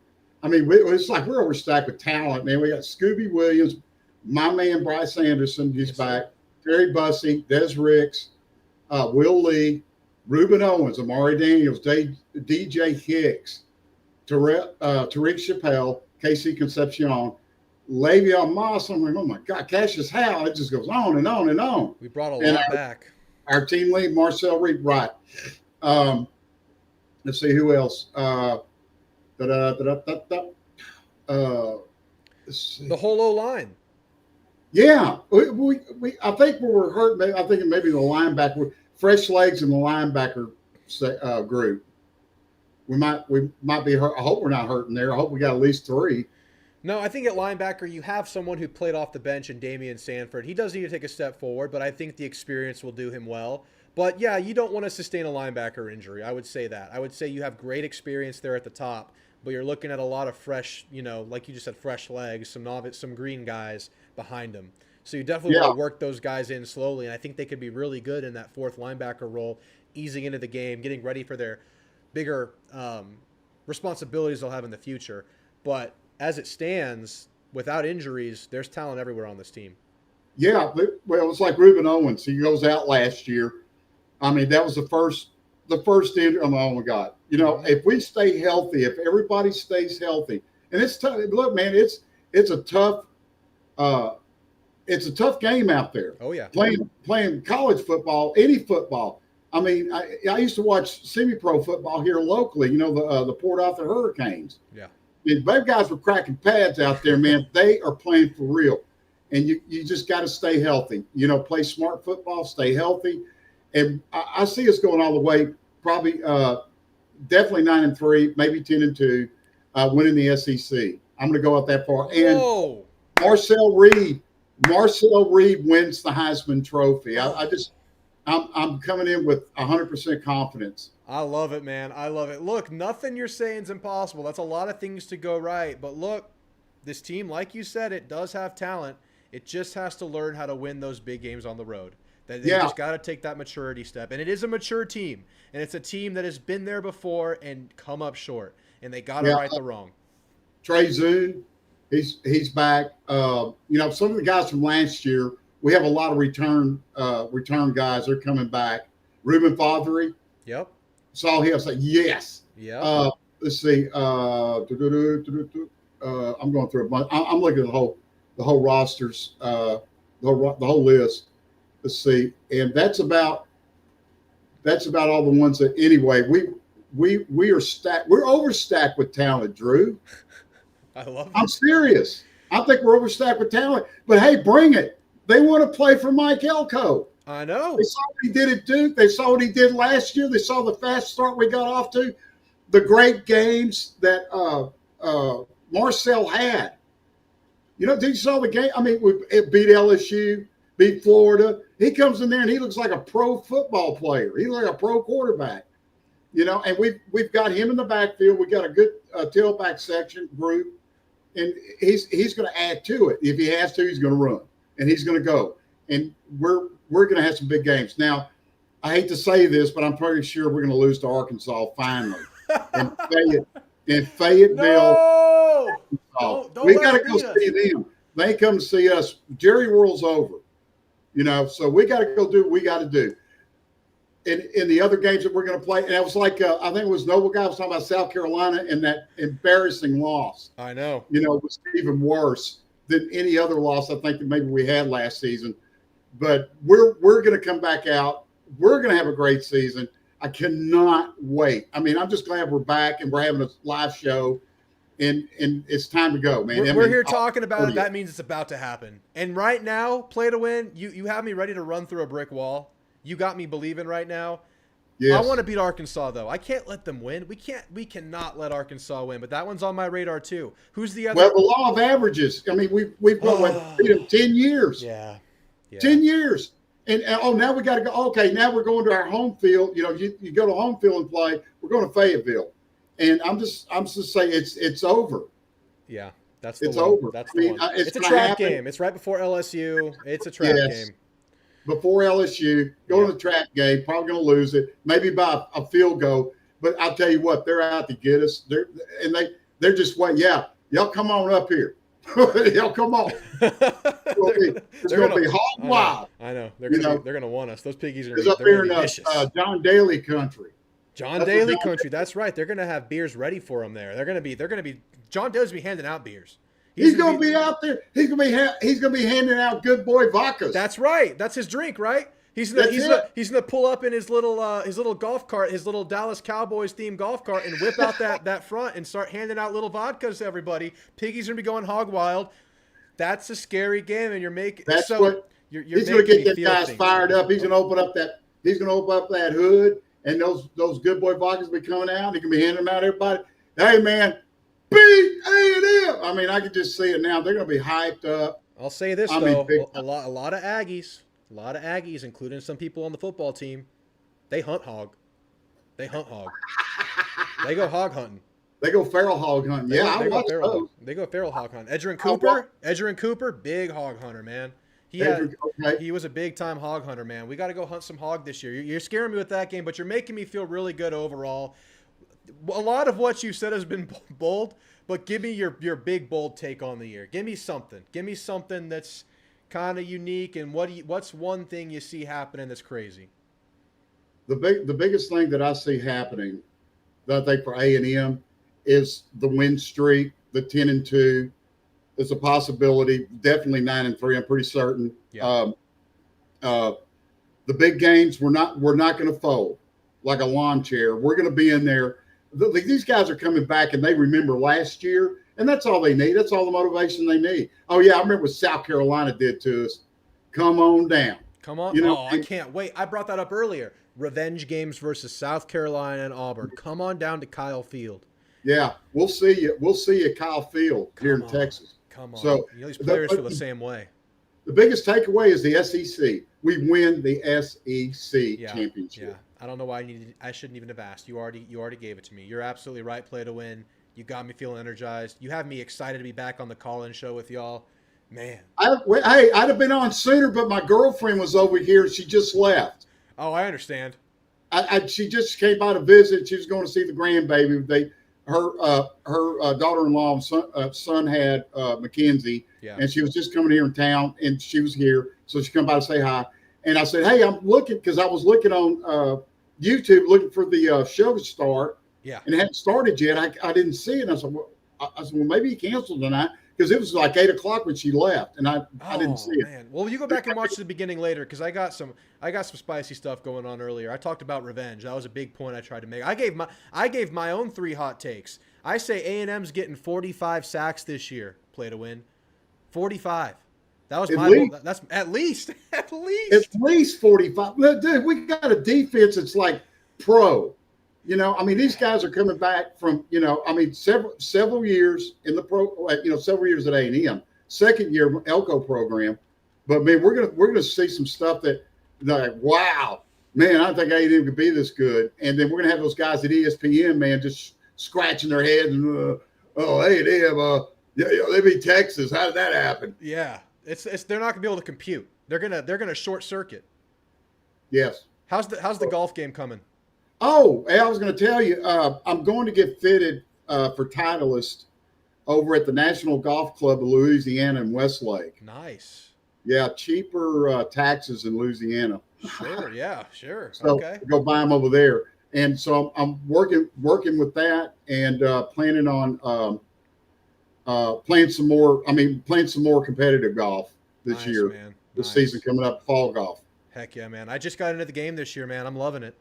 I mean, it's like we're overstacked with talent, man. We got Scooby Williams, my man Bryce Anderson, he's back. Terry Bussey, Des Ricks, Will Lee, Reuben Owens, Amari Daniels, DJ Hicks, Tariq Chappelle, Casey Concepcion, Le'Veon Moss. I'm like, oh my God, Cassius Howe. It just goes on and on and on. We brought a lot back. Our team lead, Marcel Reed, right. Let's see who else. The whole O-line. Yeah, I think we were hurt. I think maybe the linebacker, fresh legs in the linebacker group. We might be hurt. I hope we're not hurting there. I hope we got at least 3. No, I think at linebacker you have someone who played off the bench in Damian Sanford. He does need to take a step forward, but I think the experience will do him well. But yeah, you don't want to sustain a linebacker injury. I would say that. I would say you have great experience there at the top, but you're looking at a lot of fresh, like you just said, fresh legs, some green guys behind him. So you definitely want to work those guys in slowly, and I think they could be really good in that fourth linebacker role, easing into the game, getting ready for their bigger responsibilities they'll have in the future. But as it stands, without injuries, there's talent everywhere on this team. Yeah, well, it's like Reuben Owens. He goes out last year. I mean, that was the first injury. Oh my God! If we stay healthy, if everybody stays healthy, and it's tough. Look, man, it's a tough game out there. Oh yeah, playing college football, any football. I mean, I used to watch semi-pro football here locally. The Port Arthur Hurricanes. Yeah. And those guys were cracking pads out there, man. They are playing for real. And you just got to stay healthy. Play smart football, stay healthy. And I see us going all the way, probably definitely 9-3, maybe 10-2, winning the SEC. I'm going to go out that far. And whoa. Marcel Reed wins the Heisman Trophy. I'm coming in with 100% confidence. I love it, man. I love it. Look, nothing you're saying is impossible. That's a lot of things to go right. But look, this team, like you said, it does have talent. It just has to learn how to win those big games on the road. They just got to take that maturity step. And it is a mature team. And it's a team that has been there before and come up short. And they got to right the wrong. Trey Zoon, he's back. Some of the guys from last year, we have a lot of return guys. They're coming back. Reuben Fothery. Yep. Saw him say yes. Yeah. Let's see. I'm going through a bunch. I'm looking at the whole rosters, the whole list. Let's see, and that's about all the ones that. Anyway, we are stacked. We're overstacked with talent, Drew. I love it. I'm serious. I think we're overstacked with talent. But hey, bring it. They want to play for Mike Elko. I know. They saw what he did at Duke. They saw what he did last year. They saw the fast start we got off to, the games that Marcel had. Did you saw the game? I mean, it beat LSU, beat Florida. He comes in there and he looks like a pro football player. He looks like a pro quarterback. And we've got him in the backfield. We got a good tailback section group, and he's going to add to it. If he has to, he's going to run and he's going to go. And we're going to have some big games. Now, I hate to say this, but I'm pretty sure we're going to lose to Arkansas finally. And Fayetteville. No! Don't We got to go see them. They come to see us. Jerry World's over. So we got to go do what we got to do. In the other games that we're going to play, and it was like I think it was Noble guy was talking about South Carolina and that embarrassing loss. I know. It was even worse than any other loss I think that maybe we had last season. But we're going to come back out. We're going to have a great season. I cannot wait. I mean, I'm just glad we're back and we're having a live show, and it's time to go, man. We're here talking about it. That means it's about to happen. And right now, play to win. You have me ready to run through a brick wall. You got me believing right now. Yes. I want to beat Arkansas, though. I can't let them win. We cannot let Arkansas win. But that one's on my radar too. Who's the other? Well, the law of averages. I mean, we've beat them 10 years. Yeah. 10 years. And now we got to go. Okay, now we're going to our home field. You go to home field and play. We're going to Fayetteville, and I'm just saying it's over. Yeah, it's over. That's the one. It's a trap game. It's right before LSU. It's a trap game. Before LSU, go to the trap game. Probably going to lose it, maybe by a field goal. But I'll tell you what, they're out to get us. They're just waiting. Yeah, y'all come on up here. Come on. It's going to be hog wild. I know. They're going to want us. Those piggies are going to be up vicious. here in John Daly country. John Daly country. That's right. They're going to have beers ready for them there. They're going to be John Daly's be handing out beers. He's going to be out there. He's going to be handing out good boy vodkas. That's right. That's his drink, right? He's gonna pull up in his little golf cart, his little Dallas Cowboys themed golf cart, and whip out that front and start handing out little vodkas to everybody. Piggy's gonna be going hog wild. That's a scary game, and you're making. That's so what you're he's gonna get the guys fired up. He's gonna open up that. He's gonna open up that hood, and those good boy vodkas will be coming out. He can be handing them out to everybody. Hey man, beat A&M. I mean, I can just see it now. They're gonna be hyped up. I'll say this though, a lot of Aggies. A lot of Aggies, including some people on the football team, they hunt hog. They hunt hog. They go hog hunting. They go feral hog hunting. They go feral hog hunting. Edgerrin Cooper, big hog hunter, man. He was a big time hog hunter, man. We got to go hunt some hog this year. You're scaring me with that game, but you're making me feel really good overall. A lot of what you said has been bold, but give me your big bold take on the year. Give me something. Give me something that's kind of unique, and what's one thing you see happening that's crazy? The biggest thing that I see happening, that I think for A&M, is the win streak. The 10-2 is a possibility. Definitely 9-3. I'm pretty certain. Yeah. The big games, we're not going to fold like a lawn chair. We're going to be in there. These guys are coming back, and they remember last year. And that's all they need. That's all the motivation they need. Oh, yeah, I remember what South Carolina did to us. Come on down. Come on. I can't wait. I brought that up earlier. Revenge games versus South Carolina and Auburn. Come on down to Kyle Field. Yeah, we'll see you. We'll see you at Kyle Field here in Texas. Come on. So these players feel the same way. The biggest takeaway is the SEC. We win the SEC championship. Yeah. I don't know why I shouldn't even have asked. You already gave it to me. You're absolutely right. Play to win. You got me feeling energized. You have me excited to be back on the call-in show with y'all. Man. I'd have been on sooner, but my girlfriend was over here. She just left. Oh, I understand. She just came by to visit. She was going to see the grandbaby. Her daughter-in-law and son had Mackenzie, and she was just coming here in town, and she was here. So she come by to say hi. And I said, hey, I'm looking, because I was looking on YouTube looking for the show to start. Yeah. And it hadn't started yet. I didn't see it. And I said, well, maybe he canceled tonight, because it was like 8:00 when she left, and I didn't see it. Man. Well, you go back and watch the beginning later, because I got some spicy stuff going on earlier. I talked about revenge. That was a big point I tried to make. I gave my own 3 hot takes. I say A&M's getting 45 sacks this year. Play to win. 45. That was that's at least 45. Look, dude, we got a defense that's like pro. These guys are coming back from, several years in the pro, several years at A&M, second year Elko program. But man, we're gonna see some stuff that, like, wow, man, I think A&M could be this good. And then we're gonna have those guys at ESPN, man, just scratching their heads and A&M, they beat Texas. How did that happen? Yeah, it's they're not gonna be able to compute. They're gonna short circuit. Yes. How's the golf game coming? Oh, I was going to tell you, I'm going to get fitted for Titleist over at the National Golf Club of Louisiana in Westlake. Nice. Yeah, cheaper taxes in Louisiana. Sure, yeah, sure. So okay. Go buy them over there. And so I'm working with that, and planning on playing some more competitive golf this year. Man. This season coming up, fall golf. Heck yeah, man. I just got into the game this year, man. I'm loving it.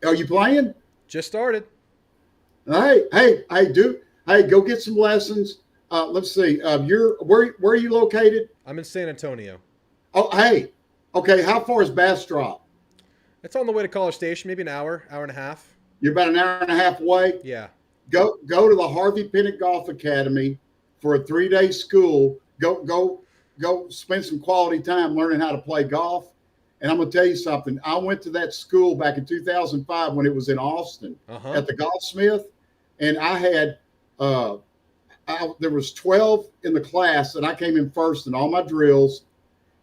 Are you playing? Just started. Hey, go get some lessons. Let's see. Where are you located? I'm in San Antonio. Oh, hey. Okay, how far is Bastrop? It's on the way to College Station, maybe an hour and a half. You're about an hour and a half away? Yeah. Go to the Harvey Pennant Golf Academy for a 3-day school. Go spend some quality time learning how to play golf. And I'm going to tell you something. I went to that school back in 2005 when it was in Austin at the Golfsmith. And I had there was 12 in the class, and I came in first in all my drills.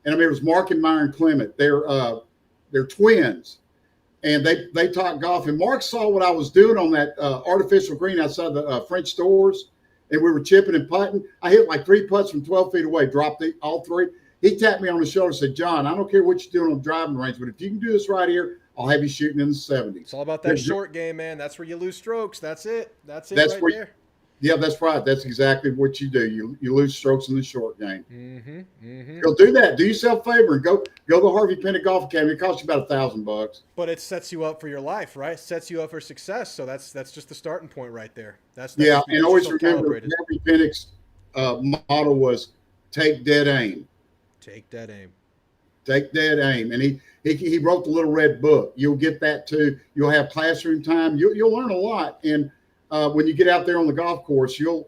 And it was Mark and Myron Clement. They're twins. And they taught golf. And Mark saw what I was doing on that artificial green outside the French doors. and we were chipping and putting. I hit like 3 putts from 12 feet away, dropped all 3. He tapped me on the shoulder and said, John, I don't care what you're doing on the driving range, but if you can do this right here, I'll have you shooting in the 70s. It's all about that short game, man. That's where you lose strokes. That's it. That's That's right where, there. Yeah, that's right. That's exactly what you do. You lose strokes in the short game. Mm-hmm. Go do that. Do yourself a favor and go to Harvey Pennant Golf Academy. It costs you about $1,000. But it sets you up for your life, right? It sets you up for success. So that's just the starting point right there. That's yeah. And always remember calibrated. Harvey Pennock's motto was take dead aim. Take dead aim. Take dead aim. And he wrote the little red book. You'll get that too. You'll have classroom time. You'll learn a lot. And when you get out there on the golf course, you'll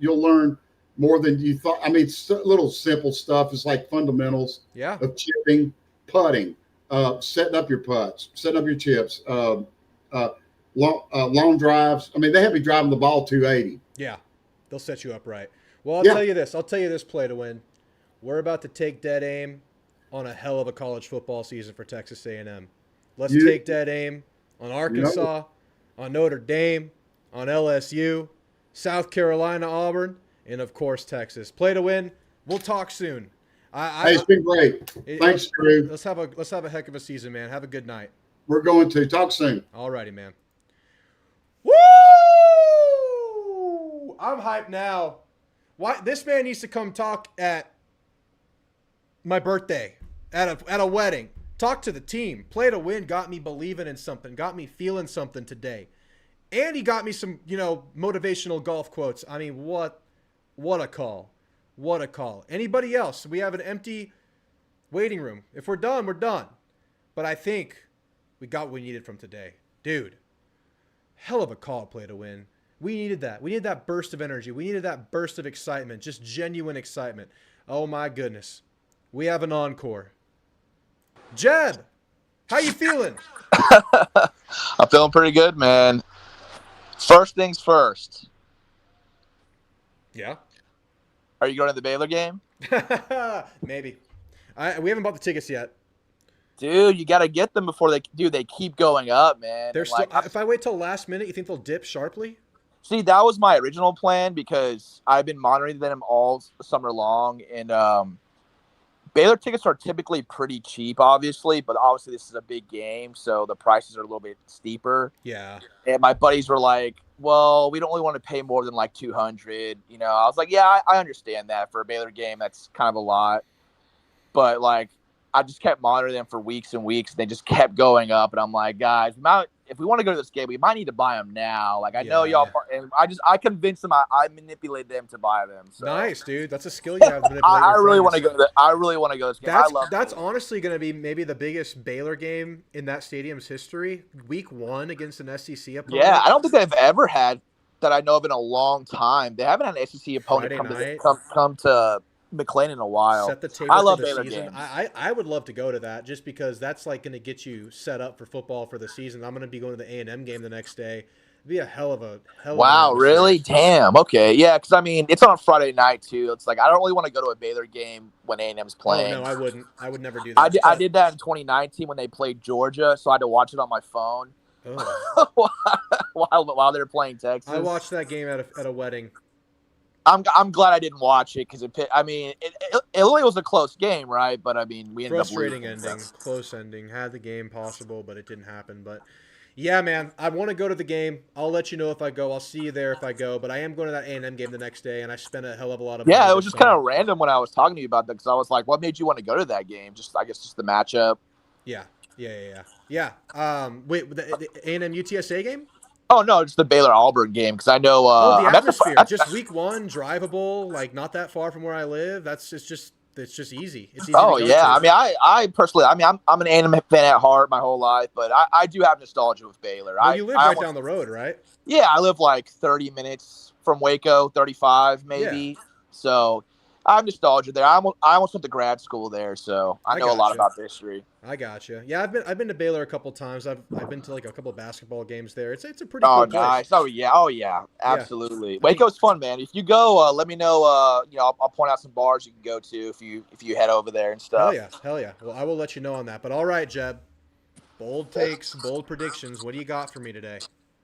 learn more than you thought. I mean, it's little simple stuff. It's like fundamentals of chipping, putting, setting up your putts, setting up your chips, long drives. I mean, they have me driving the ball 280. Yeah, they'll set you up right. Well, I'll tell you this. Play to win. We're about to take dead aim on a hell of a college football season for Texas A&M. Let's take dead aim on Arkansas, on Notre Dame, on LSU, South Carolina, Auburn, and of course Texas. Play to win. We'll talk soon. Hey, it's been great. Thanks, Drew. Let's have a heck of a season, man. Have a good night. We're going to talk soon. All righty, man. Woo! I'm hyped now. Why this man needs to come talk at my birthday, at a wedding. Talk to the team. Play to win got me believing in something, got me feeling something today. And he got me some, motivational golf quotes. I mean, what a call. What a call. Anybody else? We have an empty waiting room. If we're done, we're done. But I think we got what we needed from today. Dude, hell of a call, play to win. We needed that. We needed that burst of energy. We needed that burst of excitement, just genuine excitement. Oh, my goodness. We have an encore. Jeb, how you feeling? I'm feeling pretty good, man. First things first. Yeah. Are you going to the Baylor game? Maybe. We haven't bought the tickets yet. Dude, you got to get them before they keep going up, man. They're still, if I wait till last minute, you think they'll dip sharply? See, that was my original plan because I've been monitoring them all summer long, and Baylor tickets are typically pretty cheap, obviously, but obviously this is a big game, so the prices are a little bit steeper. Yeah. And my buddies were like, well, we don't really want to pay more than like $200. I was like, yeah, I understand that for a Baylor game. That's kind of a lot. But like, I just kept monitoring them for weeks and weeks. And they just kept going up. And I'm like, guys, if we want to go to this game, we might need to buy them now. Like, I know y'all, and I convinced them. I manipulated them to buy them. So. Nice, dude. That's a skill you have. I really want to go. I really want to go to this game. That's honestly going to be maybe the biggest Baylor game in that stadium's history. Week 1 against an SEC opponent. Yeah, I don't think they've ever had that I know of in a long time. They haven't had an SEC opponent come to McLean in a while. Set the table I love for the Baylor season. games. I would love to go to that just because that's like going to get you set up for football for the season. I'm going to be going to the A&M game the next day. It'd be a hell of a wow, really? Damn. Okay, yeah. Because I mean, it's on a Friday night too. It's like I don't really want to go to a Baylor game when A&M's playing. Oh, no, I wouldn't. I would never do that. I did that in 2019 when they played Georgia, so I had to watch it on my phone while they were playing Texas. I watched that game at a wedding. I'm glad I didn't watch it because it really was a close game, right? But I mean, we ended up losing. Frustrating ending, close ending. Had the game possible, but it didn't happen. But yeah, man, I want to go to the game. I'll let you know if I go. I'll see you there if I go. But I am going to that A&M game the next day, and I spent a hell of a lot of money. Yeah, it was just kind of random when I was talking to you about that because I was like, "What made you want to go to that game?" I guess just the matchup. Yeah. Wait, the A&M UTSA game? Oh no, it's the Baylor Auburn game because I know. The atmosphere, just week 1, drivable, like not that far from where I live. It's just easy. It's easy. Oh yeah, I mean, I personally, I'm an A&M fan at heart my whole life, but I do have nostalgia with Baylor. Well, you live right down the road, right? Yeah, I live like 30 minutes from Waco, 35 maybe. Yeah. So I have nostalgia there. I almost went to grad school there, so I know a lot about the history. I gotcha. Yeah, I've been to Baylor a couple times. I've been to like a couple of basketball games there. It's a pretty cool place. Nice. Oh yeah, absolutely. Yeah. Waco's fun, man. If you go, let me know. I'll point out some bars you can go to if you head over there and stuff. Hell yeah. Well, I will let you know on that. But all right, Jeb. Bold takes, bold predictions. What do you got for me today?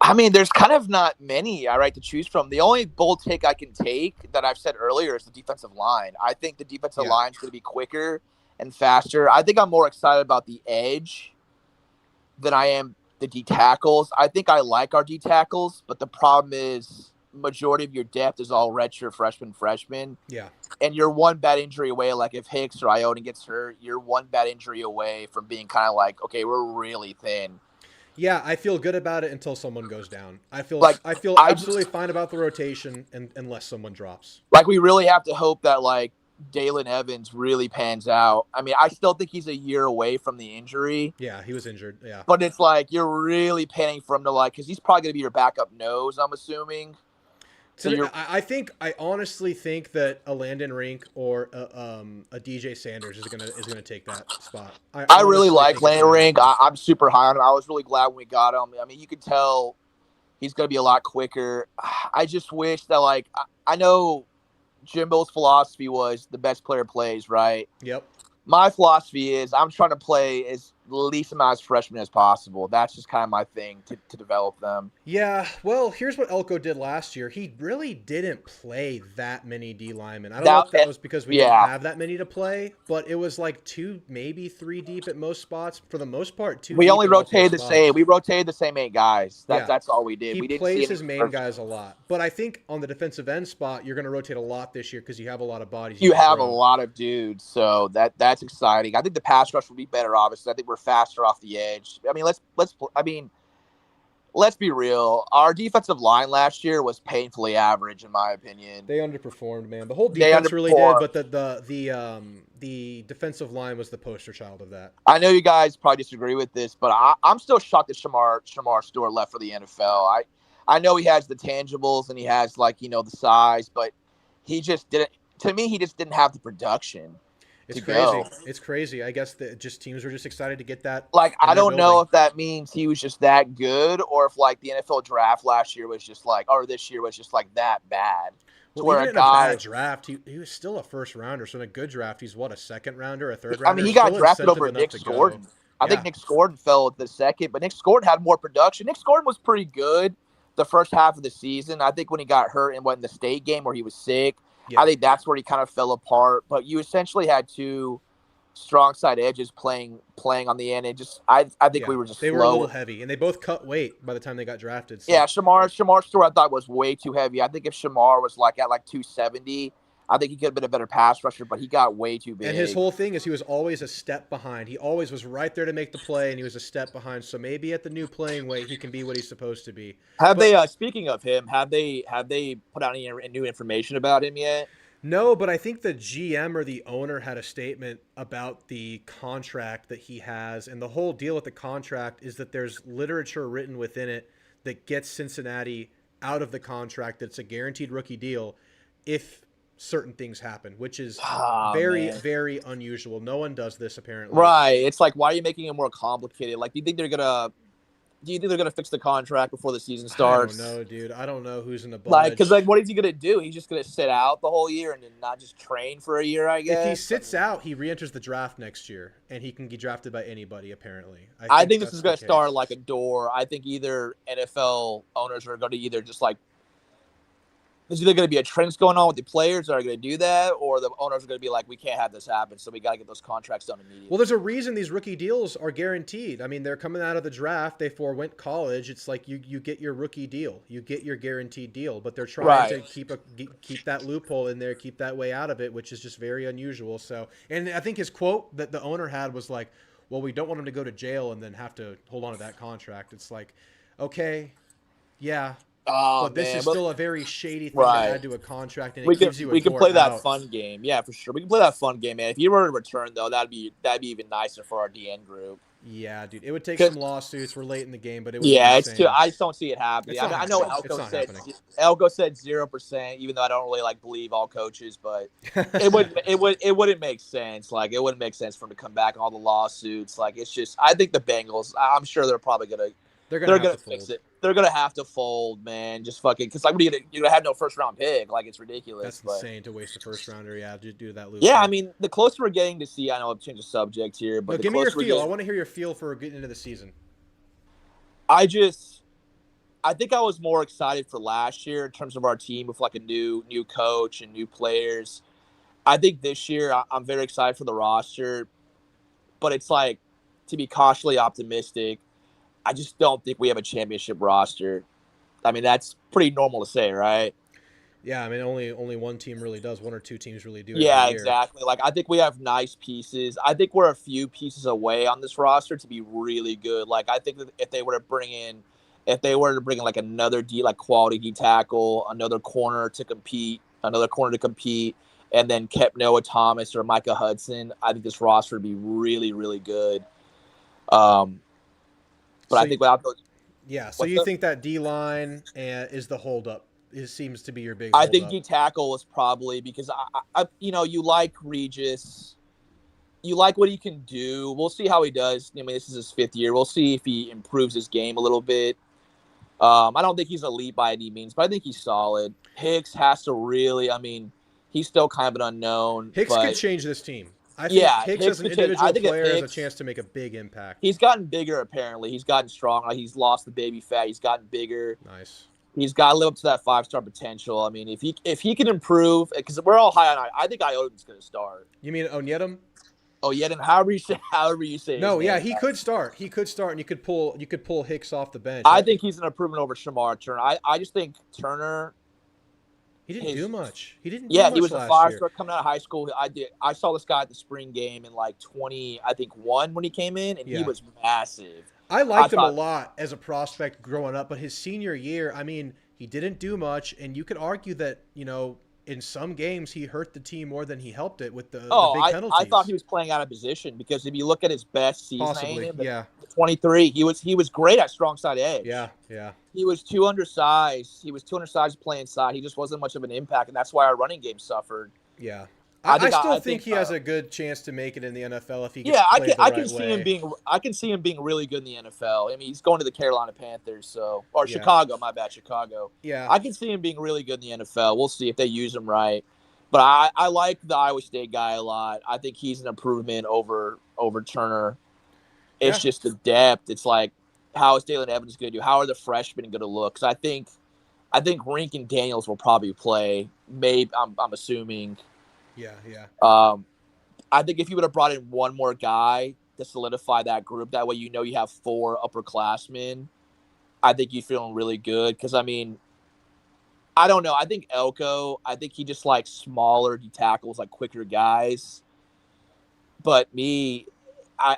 I mean, there's kind of not many to choose from. The only bold take I can take that I've said earlier is the defensive line. I think the defensive line is going to be quicker and faster. I think I'm more excited about the edge than I am the D tackles. I think I like our D tackles, but the problem is majority of your depth is all redshirt freshman. Yeah. And you're one bad injury away. Like if Hicks or Iona gets hurt, you're one bad injury away from being kind of like, okay, we're really thin. Yeah, I feel good about it until someone goes down. I feel absolutely fine about the rotation unless someone drops. Like we really have to hope that like Dalen Evans really pans out. I mean, I still think he's a year away from the injury. Yeah, he was injured. Yeah. But it's like you're really panning for him to because he's probably going to be your backup nose, I'm assuming. So I honestly think that a Landon Rink or a DJ Sanders is gonna take that spot. I really like Landon Rink. I'm super high on him. I was really glad when we got him. I mean, you could tell he's gonna be a lot quicker. I just wish that I know Jimbo's philosophy was the best player plays, right? Yep. My philosophy is I'm trying to play as least amount of freshmen as possible. That's just kind of my thing to develop them. Yeah, well, here's what Elko did last year. He really didn't play that many D linemen. I don't know if that was because we didn't have that many to play, but it was like 2, maybe 3 deep at most spots. For the most part, 2. We only rotated the same. We rotated the same 8 guys. That's all we did. He we didn't plays his main guys a lot, but I think on the defensive end spot, you're going to rotate a lot this year because you have a lot of bodies. You have a lot of dudes, so that's exciting. I think the pass rush will be better. Obviously, I think we're faster off the edge. I mean, let's be real. Our defensive line last year was painfully average, in my opinion. They underperformed, man. The whole defense really did, but the defensive line was the poster child of that. I know you guys probably disagree with this, but I'm still shocked that Shamar Stewart left for the NFL. I know he has the tangibles and he has the size, but he just didn't. To me, he just didn't have the production. It's crazy. It's crazy. I guess that teams were just excited to get that. I don't know if that means he was just that good or if the NFL draft last year was just or this year was just that bad. Well, even in a bad draft, he was still a first rounder. So in a good draft, he's a second rounder, a third rounder. I mean, he got drafted over Nick Gordon. I think Nick Gordon fell at the second, but Nick Gordon had more production. Nick Gordon was pretty good the first half of the season. I think when he got hurt and went in the state game where he was sick, I think that's where he kind of fell apart. But you essentially had 2 strong side edges playing on the end. I think we were just they were a little heavy, and they both cut weight by the time they got drafted. So. Yeah, Shamar Stewart I thought was way too heavy. I think if Shamar was at 270, I think he could have been a better pass rusher, but he got way too big. And his whole thing is he was always a step behind. He always was right there to make the play, and he was a step behind. So maybe at the new playing weight, he can be what he's supposed to be. Speaking of him, have they put out any new information about him yet? No, but I think the GM or the owner had a statement about the contract that he has, and the whole deal with the contract is that there's literature written within it that gets Cincinnati out of the contract. That's a guaranteed rookie deal if certain things happen, which is very unusual. No one does this apparently. Right. It's why are you making it more complicated? Do you think they're gonna fix the contract before the season starts? I don't know, dude. I don't know who's in the bunch. Because what is he gonna do? He's just gonna sit out the whole year and then not just train for a year, I guess. If he sits out, he re-enters the draft next year, and he can get drafted by anybody. Apparently, I think this is gonna start like a door. I think either NFL owners are gonna either just there's either going to be a trend going on with the players that are going to do that, or the owners are going to be we can't have this happen, so we got to get those contracts done immediately. Well, there's a reason these rookie deals are guaranteed. I mean, they're coming out of the draft. They forewent college. It's you get your rookie deal. You get your guaranteed deal, but they're trying to keep that loophole in there, keep that way out of it, which is just very unusual. So, and I think his quote that the owner had was well, we don't want him to go to jail and then have to hold on to that contract. It's okay, yeah. But this is still a very shady thing to add to a contract, and we can play that fun game, yeah, for sure. We can play that fun game, man. If you were to return, though, that'd be even nicer for our DN group. Yeah, dude, it would take some lawsuits. We're late in the game, but it would it's too. I just don't see it happening. I know Elko said 0%, even though I don't really believe all coaches, but it wouldn't make sense. It wouldn't make sense for him to come back on all the lawsuits. It's just I think the Bengals. I'm sure they're probably gonna. They're gonna fix it. They're gonna have to fold, man. Just fucking because you're gonna have no first round pick. It's ridiculous. That's insane to waste a first rounder. Yeah, due to that loop. Yeah, I mean, the closer we're getting to see, I know I've changed the subject here, but give me your feel. I want to hear your feel for getting into the season. I I think I was more excited for last year in terms of our team with like a new coach and new players. I think this year I'm very excited for the roster, but it's like, to be cautiously optimistic, I just don't think we have a championship roster. I mean, that's pretty normal to say, right? Yeah, I mean, only one team really does. One or two teams really do every Yeah, year. exactly. Like, I think we have nice pieces. I think we're a few pieces away on this roster to be really good. Like, I think that if they were to bring in like another like quality D tackle, another corner to compete, and then kept Noah Thomas or Micah Hudson, I think this roster would be really, really good. But So I think without those, yeah, so you think that D line is the holdup? It seems to be your big. I think D tackle is probably because I you like Regis, you like what he can do. We'll see how he does. I mean, this is his 5th year. We'll see if he improves his game a little bit. I don't think he's elite by any means, but I think he's solid. Hicks has to really. I mean, he's still kind of an unknown. Hicks but, could change this team. I think Hicks as an individual player has a chance to make a big impact. He's gotten bigger, apparently. He's gotten stronger. He's lost the baby fat. He's gotten bigger. Nice. He's got to live up to that 5-star potential. I mean, if he can improve, because we're all high on. I think Iota's going to start. You mean Onyedem? Onyedem, however you say. No, yeah, he could start. He could start, and you could pull Hicks off the bench. I think he's an improvement over Shamar Turner. I just think Turner. He didn't do much. He didn't. Yeah, he was a 5-star coming out of high school. I saw this guy at the spring game in like 20, when he came in, and he was massive. I liked him a lot as a prospect growing up, but his senior year, I mean, he didn't do much, and you could argue that, in some games he hurt the team more than he helped it with the big penalties. I thought he was playing out of position because if you look at his best season, possibly, 23, he was great at strong side edge. Yeah. He was too undersized. He was too undersized to play inside. He just wasn't much of an impact, and that's why our running game suffered. Yeah. I still think he has a good chance to make it in the NFL if he gets played the I right can see way. I can see him being really good in the NFL. I mean, he's going to the Carolina Panthers, Chicago. My bad, Chicago. Yeah, I can see him being really good in the NFL. We'll see if they use him right. But I like the Iowa State guy a lot. I think he's an improvement over Turner. It's just the depth. It's like, how is Dalen Evans going to do? How are the freshmen going to look? Because I think Rink and Daniels will probably play. Maybe I'm assuming. Yeah. I think if you would have brought in one more guy to solidify that group, that way you have 4 upperclassmen, I think you're feeling really good. Because, I mean, I don't know. I think Elko, he just likes smaller D tackles, like quicker guys. But me, I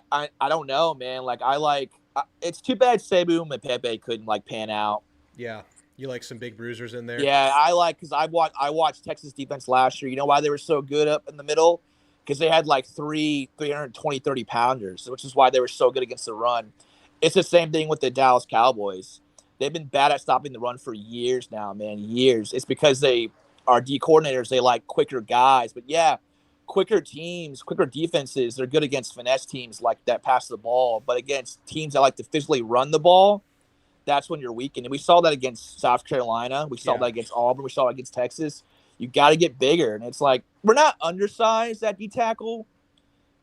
don't know, man. Like, it's too bad Cebu and Pepe couldn't, pan out. Yeah. You like some big bruisers in there? Yeah, because I watched Texas defense last year. You know why they were so good up in the middle? Because they had 320, 30-pounders, which is why they were so good against the run. It's the same thing with the Dallas Cowboys. They've been bad at stopping the run for years now, man, years. It's because our D coordinators, they like quicker guys. But, yeah, quicker teams, quicker defenses, they're good against finesse teams like that pass the ball. But against teams that like to physically run the ball, that's when you're weakened. And we saw that against South Carolina. We saw that against Auburn. We saw it against Texas. You got to get bigger. And it's like, we're not undersized at D tackle,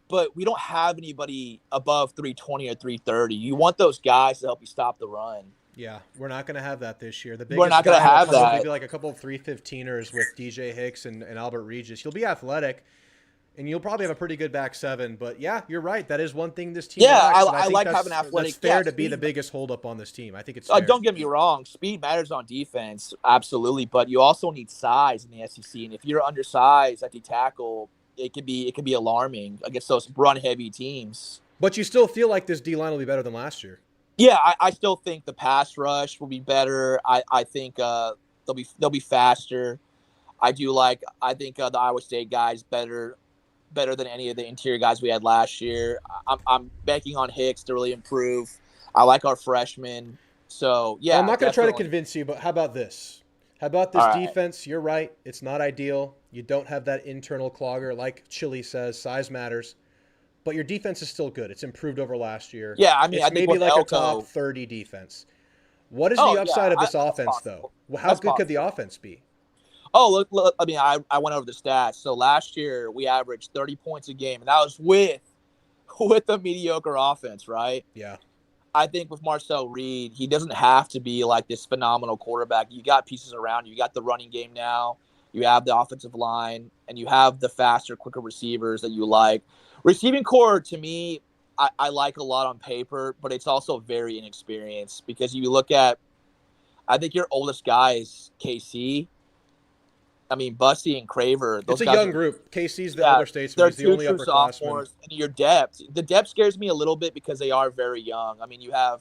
but we don't have anybody above 320 or 330. You want those guys to help you stop the run. Yeah, we're not going to have that this year. We're not going to have that. Maybe like a couple of 315ers with DJ Hicks and Albert Regis. You'll be athletic. And you'll probably have a pretty good back seven. But, yeah, you're right. That is one thing this team lacks. I like having athletic. It's fair to be the biggest holdup on this team. I think it's don't get me wrong. Speed matters on defense, absolutely. But you also need size in the SEC. And if you're undersized at the tackle, it could be alarming against those run-heavy teams. But you still feel like this D-line will be better than last year. Yeah, I still think the pass rush will be better. I think they'll be faster. I think the Iowa State guys better than any of the interior guys we had last year. I'm banking on Hicks to really improve. I like our freshmen. So, yeah. Well, I'm not going to try to convince you, but how about this? How about this defense? You're right. It's not ideal. You don't have that internal clogger. Like Chili says, size matters. But your defense is still good. It's improved over last year. Yeah, I mean, it's maybe like a top 30 defense. What is the upside of this offense, though? How good could the offense be? Oh, look, I mean, I went over the stats. So last year we averaged 30 points a game, and that was with a mediocre offense, right? Yeah. I think with Marcel Reed, he doesn't have to be like this phenomenal quarterback. You got pieces around you. You got the running game now. You have the offensive line, and you have the faster, quicker receivers that you like. Receiving core, to me, I like a lot on paper, but it's also very inexperienced because you look at, I think your oldest guy is KC. I mean, Bussy and Craver. It's a young group. KC's the elder statesman. They're He's the only two upperclassman. sophomores. And your depth. The depth scares me a little bit because they are very young. I mean, you have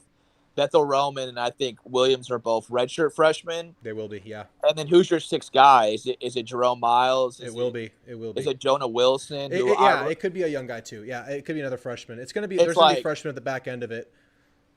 Bethel Roman and I think Williams are both redshirt freshmen. They will be, yeah. And then who's your sixth guy? Is it Jerome Miles? It will be. Is it Jonah Wilson? It could be a young guy too. Yeah, it could be another freshman. There's going to be freshmen at the back end of it.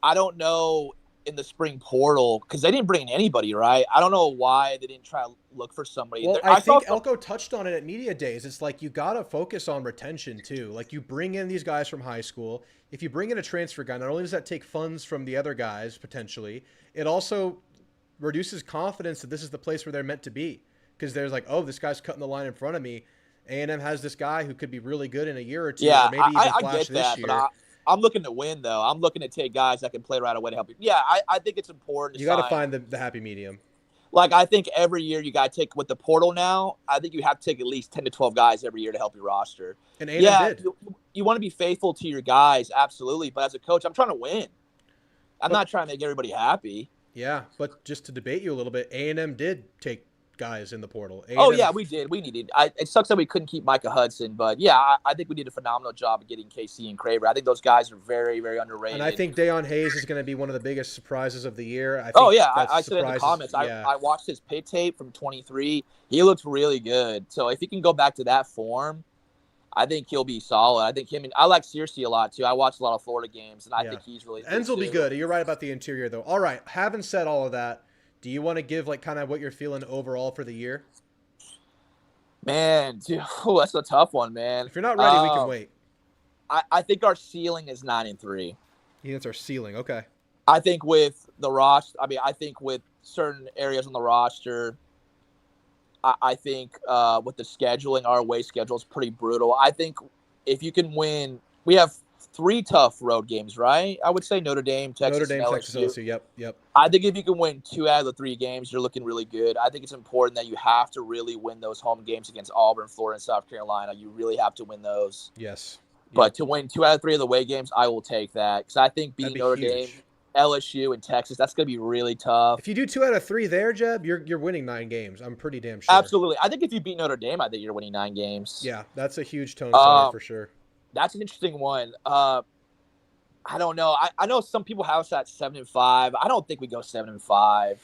I don't know in the spring portal because they didn't bring in anybody, right? I don't know why they didn't try to look for somebody. Well, I think Elko touched on it at media days. It's like you got to focus on retention too. Like you bring in these guys from high school. If you bring in a transfer guy, not only does that take funds from the other guys potentially, it also reduces confidence that this is the place where they're meant to be. Because there's like, oh, this guy's cutting the line in front of me. A&M has this guy who could be really good in a year or two. Yeah, or maybe even I flash get that, this year. but I'm looking to win, though. I'm looking to take guys that can play right away to help you. Yeah, I think it's important. You got to find the happy medium. Like, I think every year you got to take, with the portal now, I think you have to take at least 10 to 12 guys every year to help your roster. And A&M did. You want to be faithful to your guys, absolutely. But as a coach, I'm trying to win. I'm not trying to make everybody happy. Yeah, but just to debate you a little bit, A&M did take guys in the portal. Oh, yeah, we did. We needed. It sucks that we couldn't keep Micah Hudson, but yeah, I think we did a phenomenal job of getting KC and Craver. I think those guys are very, very underrated. And I think Deion Hayes is going to be one of the biggest surprises of the year. I said in the comments. Yeah. I watched his pit tape from 23. He looks really good. So if he can go back to that form, I think he'll be solid. I think I like Searcy a lot too. I watched a lot of Florida games, and I think he's really good. Ends will be good. You're right about the interior, though. All right, having said all of that, do you want to give like kind of what you're feeling overall for the year? Man, dude, that's a tough one, man. If you're not ready, we can wait. I think our ceiling is 9-3. You think it's our ceiling? Okay. I think with the roster, I think with certain areas on the roster, I think with the scheduling, our away schedule is pretty brutal. I think if you can win, we have 3 tough road games, right? I would say Notre Dame, Texas, LSU. Yep. I think if you can win 2 out of the 3 games, you're looking really good. I think it's important that you have to really win those home games against Auburn, Florida, and South Carolina. You really have to win those. Yes. But to win 2 out of 3 of the away games, I will take that because I think beating Notre Dame, LSU, and Texas, that's going to be really tough. If you do 2 out of 3 there, Jeb, you're winning 9 games. I'm pretty damn sure. Absolutely. I think if you beat Notre Dame, I think you're winning 9 games. Yeah, that's a huge tone setter for sure. That's an interesting one. I don't know. I know some people have us at 7-5. I don't think we go 7-5.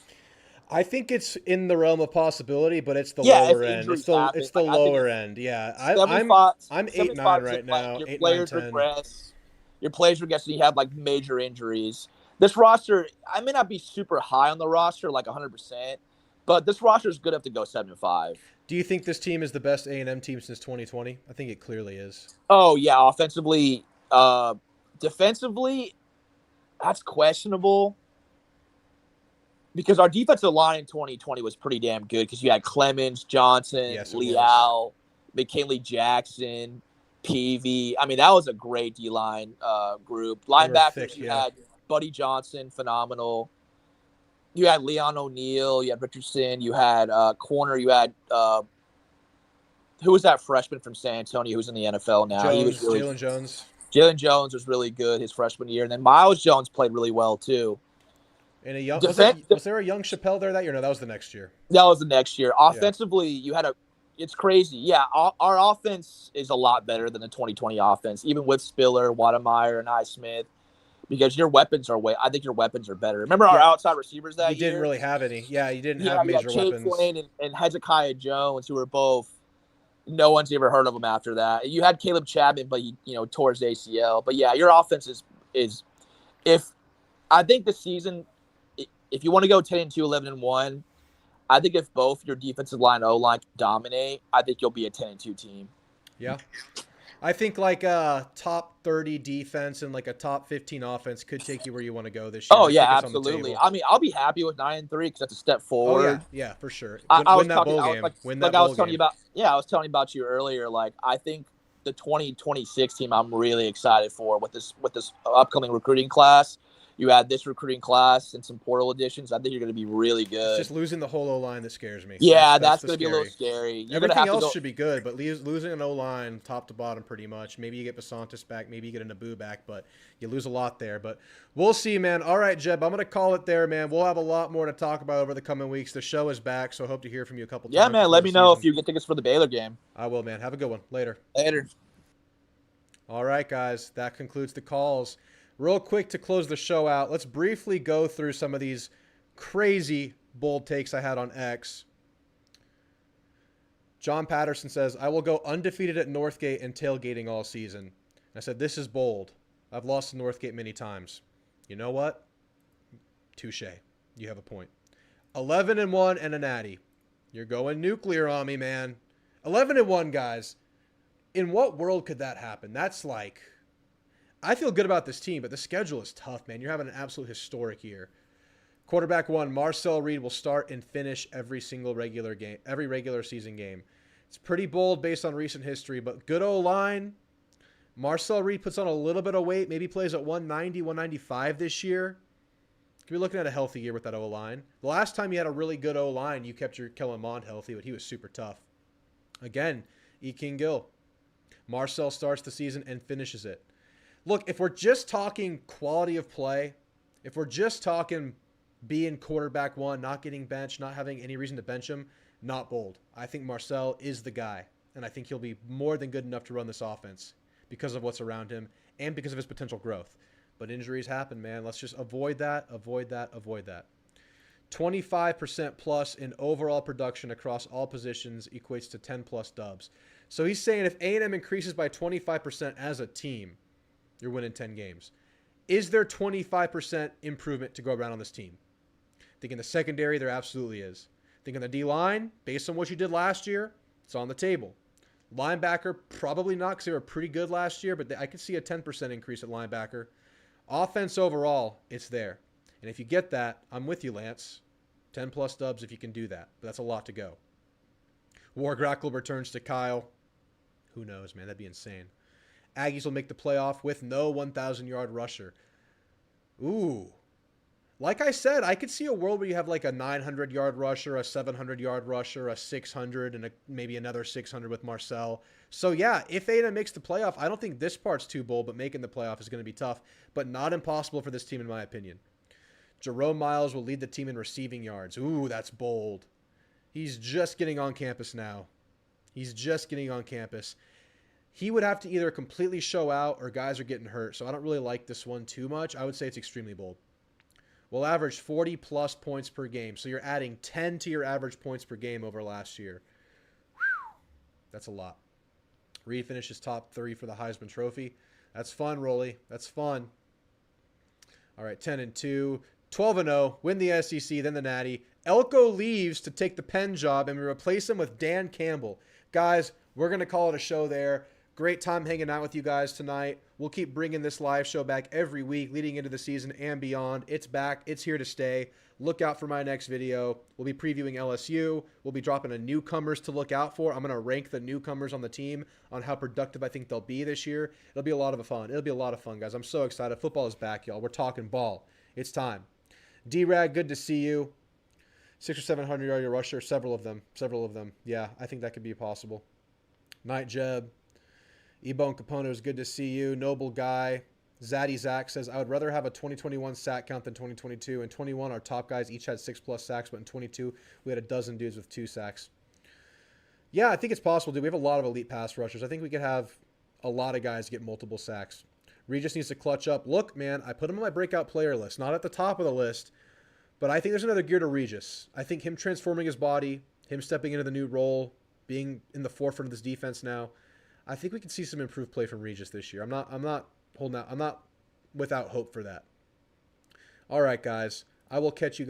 I think it's in the realm of possibility, but it's the lower end. It's the lower end. Yeah, I'm 8-9 right now. Your players regress. Your players regress. And you have like major injuries. This roster, I may not be super high on the roster, like 100%, but this roster is good enough to go 7-5. Do you think this team is the best A&M team since 2020? I think it clearly is. Oh yeah, offensively, defensively, that's questionable. Because our defensive line in 2020 was pretty damn good because you had Clemens, Johnson, Leal, McKinley Jackson, Peavy. I mean, that was a great D-line group. Linebackers, you had Buddy Johnson, phenomenal. You had Leon O'Neal, you had Richardson, you had corner, you had who was that freshman from San Antonio who's in the NFL now? Jalen Jones. Jalen Jones was really good his freshman year. And then Miles Jones played really well, too. And was there a young Chappelle there that year? No, that was the next year. That was the next year. Offensively, you had it's crazy. Yeah, our offense is a lot better than the 2020 offense, even with Spiller, Wademeyer, and Smith, because your weapons are I think your weapons are better. Remember our outside receivers that year? You didn't really have any. Yeah, you didn't have major weapons. Wayne and Hezekiah Jones, who were both no one's ever heard of them after that. You had Caleb Chapman, but he tore his ACL. But yeah, your offense is if I think the season. If you want to go 10-2, 11-1, I think if both your defensive line and O-line dominate, I think you'll be a 10-2 team. Yeah. I think like a top 30 defense and like a top 15 offense could take you where you want to go this year. Oh, yeah, absolutely. I mean, I'll be happy with 9-3 because that's a step forward. Oh, yeah, for sure. Win that bowl game. I was telling you about you earlier. Like, I think the 2026 team I'm really excited for with this upcoming recruiting class. you add this recruiting class and some portal additions, I think you're going to be really It's good. just losing the whole O-line that scares me. Yeah, that's going to be a little scary. You're Everything gonna have else to go, should be good, but losing an O-line top to bottom pretty much. Maybe you get Basantis back, maybe you get a Naboo back, but you lose a lot there. But we'll see, man. All right, Jeb, I'm going to call it there, man. We'll have a lot more to talk about over the coming weeks. The show is back, so I hope to hear from you a couple times. Yeah, man, before let the me know season. if you get tickets for the Baylor game. I will, man. Have a good one. Later. Later. All right, guys, that concludes the calls. Real quick to close the show out, let's briefly go through some of these crazy bold takes I had on X. John Patterson says, I will go undefeated at Northgate and tailgating all season. I said, this is bold. I've lost to Northgate many times. You know what? Touche. You have a point. 11-1 and a natty. You're going nuclear on me, man. 11-1, guys. In what world could that happen? That's like, I feel good about this team, but the schedule is tough, man. You're having an absolute historic year. Quarterback 1, Marcel Reed will start and finish every single regular game, every regular season game. It's pretty bold based on recent history, but good O-line. Marcel Reed puts on a little bit of weight, maybe plays at 190, 195 this year. Could be looking at a healthy year with that O-line. The last time you had a really good O-line, you kept your Kellen Mond healthy, but he was super tough. Again, King Gill. Marcel starts the season and finishes it. Look, if we're just talking quality of play, if we're just talking being quarterback 1, not getting benched, not having any reason to bench him, not bold. I think Marcel is the guy, and I think he'll be more than good enough to run this offense because of what's around him and because of his potential growth. But injuries happen, man. Let's just avoid that, avoid that, avoid that. 25% plus in overall production across all positions equates to 10-plus dubs. So he's saying if A&M increases by 25% as a team, you're winning 10 games. Is there 25% improvement to go around on this team? I think in the secondary, there absolutely is. I think in the D-line, based on what you did last year, it's on the table. Linebacker, probably not because they were pretty good last year, but I could see a 10% increase at linebacker. Offense overall, it's there. And if you get that, I'm with you, Lance. 10-plus dubs if you can do that. But that's a lot to go. War Grackle returns to Kyle. Who knows, man? That'd be insane. Aggies will make the playoff with no 1,000-yard rusher. Ooh. Like I said, I could see a world where you have like a 900-yard rusher, a 700-yard rusher, a 600, and maybe another 600 with Marcel. So, yeah, if A&M makes the playoff, I don't think this part's too bold, but making the playoff is going to be tough, but not impossible for this team in my opinion. Jerome Miles will lead the team in receiving yards. Ooh, that's bold. He's just getting on campus now. He's just getting on campus. He would have to either completely show out or guys are getting hurt, so I don't really like this one too much. I would say it's extremely bold. We'll average 40-plus points per game, so you're adding 10 to your average points per game over last year. Whew. That's a lot. Reed finishes top 3 for the Heisman Trophy. That's fun, Rolly. That's fun. All right, 10-2. 12-0, win the SEC, then the Natty. Elko leaves to take the Penn job, and we replace him with Dan Campbell. Guys, we're going to call it a show there. Great time hanging out with you guys tonight. We'll keep bringing this live show back every week leading into the season and beyond. It's back. It's here to stay. Look out for my next video. We'll be previewing LSU. We'll be dropping a newcomers to look out for. I'm going to rank the newcomers on the team on how productive I think they'll be this year. It'll be a lot of fun. It'll be a lot of fun, guys. I'm so excited. Football is back, y'all. We're talking ball. It's time. D-Rag, good to see you. 600 or 700-yard rusher, several of them. Yeah, I think that could be possible. Night Jeb. Ebone Capono is good to see you. Noble guy. Zaddy Zach says, I would rather have a 2021 sack count than 2022. In 21, our top guys each had 6+ sacks, but in 22, we had a dozen dudes with 2 sacks. Yeah, I think it's possible, dude. We have a lot of elite pass rushers. I think we could have a lot of guys get multiple sacks. Regis needs to clutch up. Look, man, I put him on my breakout player list. Not at the top of the list, but I think there's another gear to Regis. I think him transforming his body, him stepping into the new role, being in the forefront of this defense now, I think we can see some improved play from Regis this year. I'm not holding out. I'm not without hope for that. All right, guys. I will catch you guys.